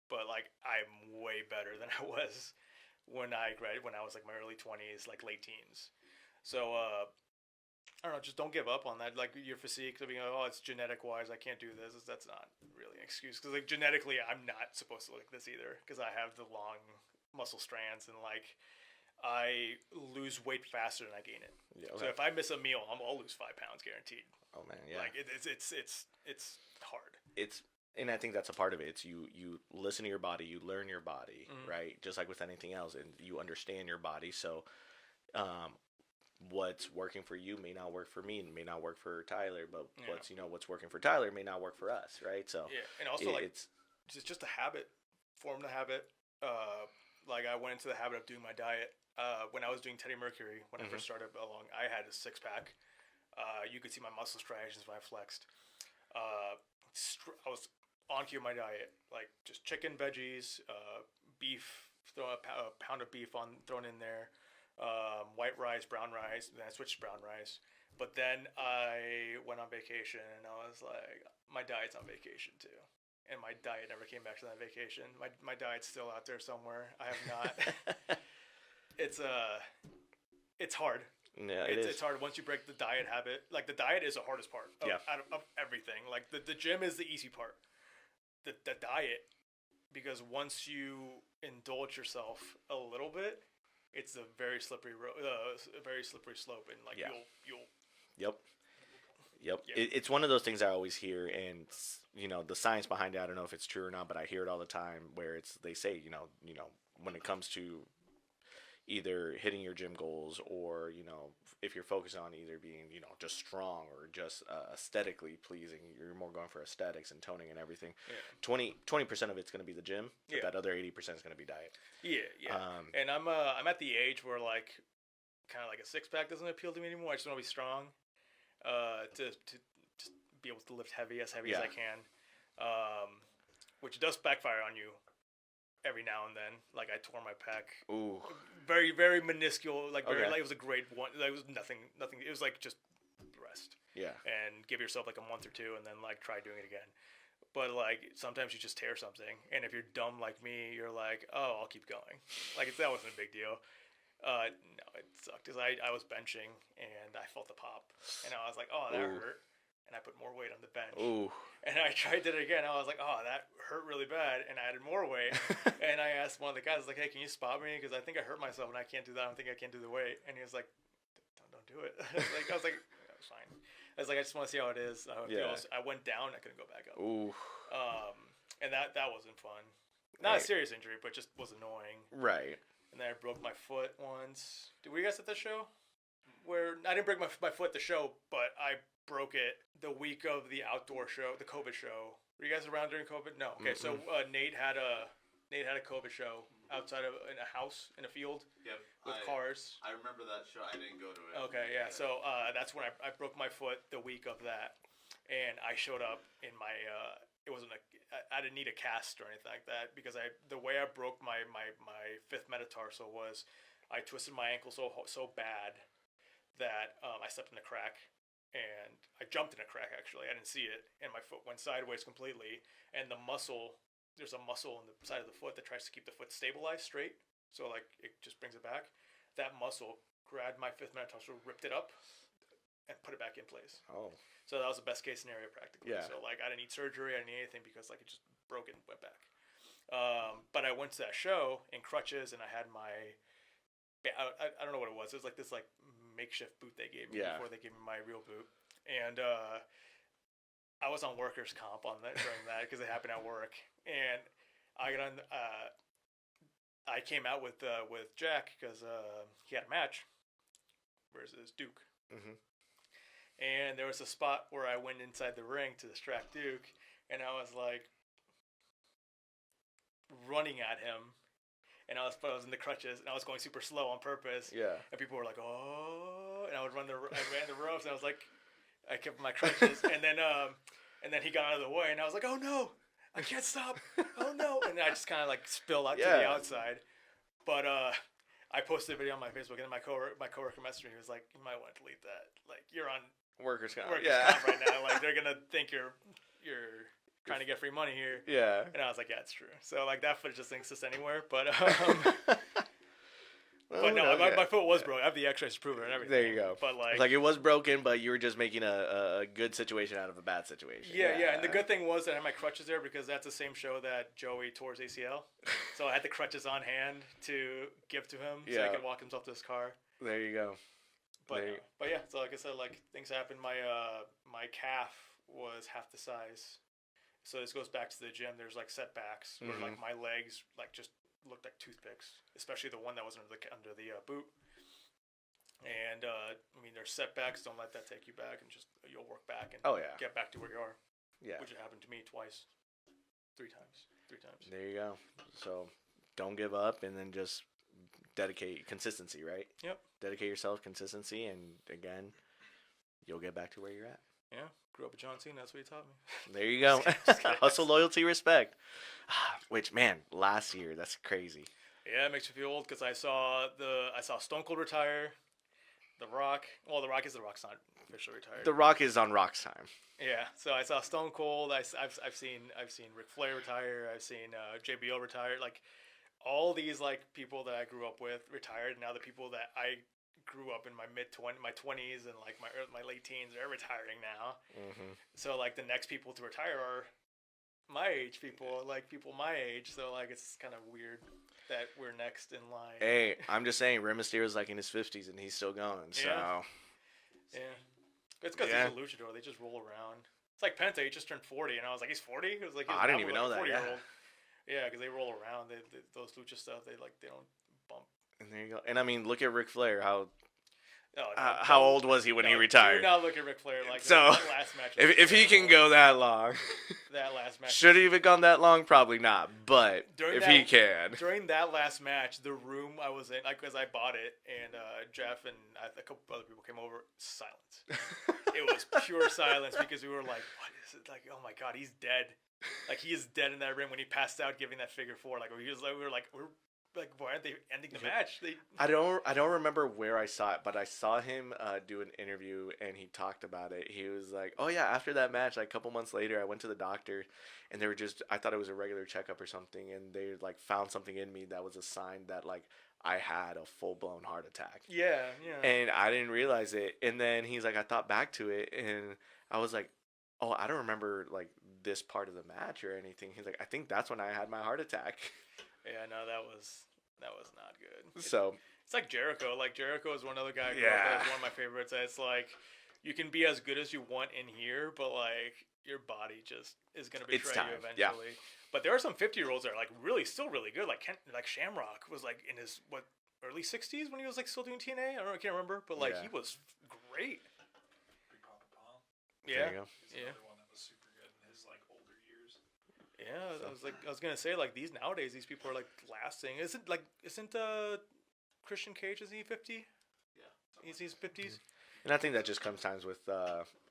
Speaker 2: but like I'm way better than I was when when I was like my early 20s, like late teens. So I don't know, just don't give up on that. Like your physique, being like, oh, it's genetic wise, I can't do this. That's not really an excuse because like genetically, I'm not supposed to look like this either because I have the long muscle strands and like I lose weight faster than I gain it.
Speaker 1: Yeah.
Speaker 2: So
Speaker 1: Okay.
Speaker 2: if I miss a meal, I'll lose 5 pounds guaranteed.
Speaker 1: Oh man. Yeah.
Speaker 2: Like it's hard.
Speaker 1: It's and I think that's a part of it. It's you listen to your body, you learn your body,
Speaker 2: Mhm.
Speaker 1: right? Just like with anything else, and you understand your body. So, um, what's working for you may not work for me, and may not work for Tyler. But
Speaker 2: Yeah.
Speaker 1: what's working for Tyler may not work for us, right? So,
Speaker 2: Yeah, and also like
Speaker 1: it's
Speaker 2: just a habit, form the habit. Like I went into the habit of doing my diet. When I was doing Teddy Mercury, when I
Speaker 1: Mhm.
Speaker 2: first started along, I had a 6 pack. You could see my muscle striations when I flexed. I was on cue my diet, like just chicken, veggies, beef. Throw a pound of beef thrown in there. White rice, brown rice. Then I switched to brown rice. But then I went on vacation, and I was like, my diet's on vacation too. And my diet never came back to that vacation. My diet's still out there somewhere. I have not. it's it's hard.
Speaker 1: yeah, it
Speaker 2: It's
Speaker 1: is.
Speaker 2: hard once you break the diet habit. Like the diet is the hardest part
Speaker 1: Yeah.
Speaker 2: of everything. Like the gym is the easy part. The diet, because once you indulge yourself a little bit, it's a very a very slippery slope, and like
Speaker 1: Yeah.
Speaker 2: you'll
Speaker 1: Yep. Yep.
Speaker 2: Yeah.
Speaker 1: It's one of those things I always hear, and the science behind it. I don't know if it's true or not, but I hear it all the time. Where they say, when it comes to either hitting your gym goals, or if you're focused on either being just strong or just aesthetically pleasing, you're more going for aesthetics and toning and everything.
Speaker 2: yeah
Speaker 1: 20% of it's going to be the gym, but
Speaker 2: Yeah.
Speaker 1: that other 80% is going to be diet.
Speaker 2: yeah.
Speaker 1: Um,
Speaker 2: And I'm at the age where like kind of like a 6 pack doesn't appeal to me anymore. I just want to be strong, to just be able to lift heavy as
Speaker 1: Yeah.
Speaker 2: I can, which does backfire on you every now and then. Like I tore my pec,
Speaker 1: ooh,
Speaker 2: very very minuscule, like very
Speaker 1: Okay.
Speaker 2: like it was a grade 1. Like, it was nothing. It was like just rest
Speaker 1: yeah,
Speaker 2: and give yourself like a month or two, and then like try doing it again. But like sometimes you just tear something, and if you're dumb like me, you're like, oh, I'll keep going. Like that wasn't a big deal. No, it sucked because I was benching and I felt the pop, and I was like, oh, that
Speaker 1: Ooh.
Speaker 2: hurt, and I put more weight on the bench.
Speaker 1: ooh,
Speaker 2: And I tried it again. I was like, oh, that hurt really bad. And I added more weight. And I asked one of the guys, like, hey, can you spot me? Because I think I hurt myself and I can't do that. I don't think I can do the weight. And he was like, don't do it. I was like, that was fine. I was like, I just want to see how it is. How it
Speaker 1: Yeah.
Speaker 2: feels. I went down. I couldn't go back up.
Speaker 1: ooh,
Speaker 2: And that wasn't fun. Not a
Speaker 1: Right.
Speaker 2: serious injury, but just was annoying.
Speaker 1: right.
Speaker 2: And then I broke my foot once. Were you guys at the show? Where I didn't break my foot at the show, but I broke it the week of the outdoor show, the COVID show. Were you guys around during COVID? No. Okay, so Nate had a COVID show outside of in a house in a field
Speaker 3: Yep.
Speaker 2: with cars.
Speaker 3: I remember that show. I didn't go to it.
Speaker 2: Okay, yeah. So that's when I broke my foot the week of that, and I showed up in my it wasn't I didn't need a cast or anything like that because the way I broke my fifth metatarsal was I twisted my ankle so bad that I stepped in a crack, and I jumped in a crack actually. I didn't see it, and my foot went sideways completely, and there's a muscle on the side of the foot that tries to keep the foot stabilized straight, so like it just brings it back. That muscle grabbed my fifth metatarsal, ripped it up, and put it back in place.
Speaker 1: Oh,
Speaker 2: So that was the best case scenario practically.
Speaker 1: Yeah.
Speaker 2: So like I didn't need surgery, I didn't need anything because like it just broke and went back. But I went to that show in crutches, and I had my I don't know what it was. It was like this like makeshift boot they gave me
Speaker 1: Yeah.
Speaker 2: before they gave me my real boot. And I was on workers' comp on that during that because it happened at work, and I got on. I came out with Jack because he had a match versus Duke,
Speaker 1: Mhm.
Speaker 2: and there was a spot where I went inside the ring to distract Duke, and I was like running at him, and I was in the crutches, and I was going super slow on purpose,
Speaker 1: Yeah.
Speaker 2: and people were like, "Oh," and I ran the ropes, and I was like, I kept my crutches, and then he got out of the way, and I was like, "Oh no, I can't stop! Oh no!" And I just kind of like spilled out to the
Speaker 1: Yeah.
Speaker 2: outside. But I posted a video on my Facebook, and my coworker messaged me. He was like, "You might want to delete that. Like, you're on
Speaker 1: Workers' comp.
Speaker 2: workers'
Speaker 1: Yeah.
Speaker 2: comp right now. Like, they're gonna think you're trying to get free money here."
Speaker 1: Yeah.
Speaker 2: And I was like, "Yeah, it's true." So like that footage just exists anywhere. But
Speaker 1: Well,
Speaker 2: but no,
Speaker 1: okay.
Speaker 2: my foot was broke. I have the X-rays to prove it and everything.
Speaker 1: There you go.
Speaker 2: But
Speaker 1: Like it was broken, but you were just making a good situation out of a bad situation.
Speaker 2: yeah. And the good thing was that I had my crutches there because that's the same show that Joey tore his ACL. So I had the crutches on hand to give to him so he could walk himself to his car.
Speaker 1: There you go.
Speaker 2: But yeah, so like I said, like things happened. My calf was half the size. So this goes back to the gym. There's like setbacks where like my legs like just looked like toothpicks, especially the one that was under the boot. And I mean, there's setbacks. Don't let that take you back, and just you'll work back and get back to where you are.
Speaker 1: Yeah.
Speaker 2: Which happened to me three times.
Speaker 1: There you go. So don't give up, and then just dedicate consistency, right?
Speaker 2: Yep.
Speaker 1: Dedicate yourself, consistency, and again, you'll get back to where you're at.
Speaker 2: Yeah. Grew up with John Cena. That's what he taught me.
Speaker 1: There you go. Hustle, loyalty, respect. Which, man, last year, that's crazy.
Speaker 2: Yeah, it makes me feel old because I saw Stone Cold retire. The Rock. Well, The Rock's not officially retired.
Speaker 1: The Rock is on Rock's time.
Speaker 2: Yeah, so I saw Stone Cold. I've seen Ric Flair retire. I've seen JBL retire. Like all these like people that I grew up with retired. Now the people that I grew up in my my 20s and like my late teens, they're retiring now. So like the next people to retire are my age people, like people my age. So like it's kind of weird that we're next in line.
Speaker 1: Hey, I'm just saying, Rey Mysterio's like in his 50s and he's still going. So
Speaker 2: yeah, it's because he's a luchador. They just roll around. It's like Penta. He just turned 40, and I was like, he's 40. It was like
Speaker 1: I didn't even know that.
Speaker 2: Yeah, because they roll around. Those lucha stuff. They don't bump.
Speaker 1: And there you go. And I mean, look at Ric Flair.
Speaker 2: How
Speaker 1: How old was he when he retired?
Speaker 2: Do not look at Ric Flair like
Speaker 1: So,
Speaker 2: that last match.
Speaker 1: if he can go that long,
Speaker 2: that last match.
Speaker 1: should he have gone that long? Probably not. But he can.
Speaker 2: During that last match, the room I was in, like, because I bought it, and Jeff and a couple other people came over, silence. It was pure silence because we were like, what is it? Like, oh my God, he's dead. Like, he is dead in that ring when he passed out giving that figure four. Like, we were like, why aren't they ending the match?
Speaker 1: I don't remember where I saw it, but I saw him do an interview and he talked about it. He was like, "Oh yeah, after that match, like a couple months later, I went to the doctor, and they were I thought it was a regular checkup or something, and they like found something in me that was a sign that like I had a full blown heart attack."
Speaker 2: Yeah.
Speaker 1: And I didn't realize it. And then he's like, I thought back to it, and I was like, "Oh, I don't remember like this part of the match or anything." He's like, "I think that's when I had my heart attack."
Speaker 2: Yeah, no, that was not good. It's like Jericho. Like Jericho is one other guy. That's one of my favorites. It's like you can be as good as you want in here, but like your body just is gonna betray you eventually. Yeah. But there are some 50-year-olds that are like still really good. Like Shamrock was like in his early 60s when he was like still doing TNA. I can't remember, but like he was great.
Speaker 1: Yeah. There you go.
Speaker 4: He's another one that was super good in his like older years.
Speaker 2: Yeah, I was gonna say like these nowadays these people are like lasting. Isn't Christian Cage, is he 50?
Speaker 3: Yeah.
Speaker 2: He's 50s.
Speaker 1: And I think that just comes times with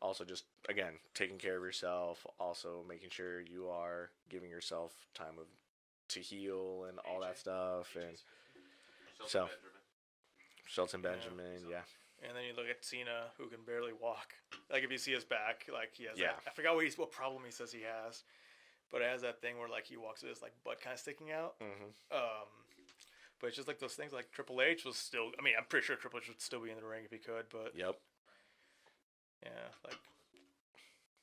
Speaker 1: also just again taking care of yourself, also making sure you are giving yourself time to heal and all that stuff, and so Shelton Benjamin, yeah.
Speaker 2: And then you look at Cena, who can barely walk. Like if you see his back, like he has.
Speaker 1: Yeah.
Speaker 2: I forgot what problem he says he has. But it has that thing where like he walks with his like butt kind of sticking out. But it's just like those things. Like Triple H was still. I mean, I'm pretty sure Triple H would still be in the ring if he could. But
Speaker 1: yep.
Speaker 2: Yeah, like.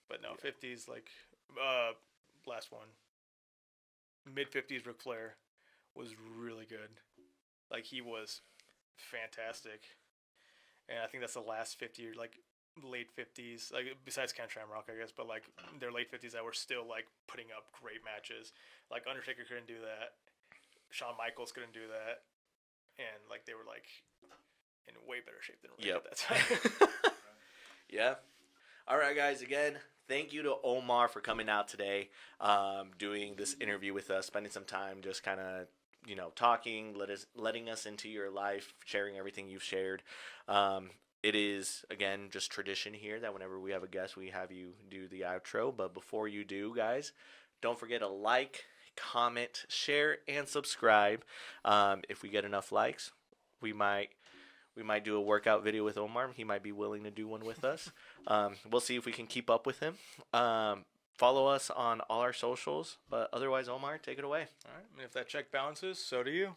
Speaker 2: But no, 50s like last one. Mid-50s Ric Flair was really good. Like he was fantastic. And I think that's the last 50 years. Like late 50s, like besides Ken Shamrock, I guess, but like their late 50s that were still like putting up great matches. Like Undertaker couldn't do that, Shawn Michaels couldn't do that, and like they were like in way better shape than Ray
Speaker 1: Yep.
Speaker 2: at that time.
Speaker 1: Yeah. All right, guys. Again, thank you to Omar for coming out today, doing this interview with us, spending some time just kind of talking, letting us into your life, sharing everything you've shared. It is again just tradition here that whenever we have a guest, we have you do the outro. But before you do, guys, don't forget to like, comment, share, and subscribe. If we get enough likes, we might do a workout video with Omar. He might be willing to do one with us. We'll see if we can keep up with him. Follow us on all our socials. But otherwise, Omar, take it away.
Speaker 2: All right, and if that check bounces, so do you.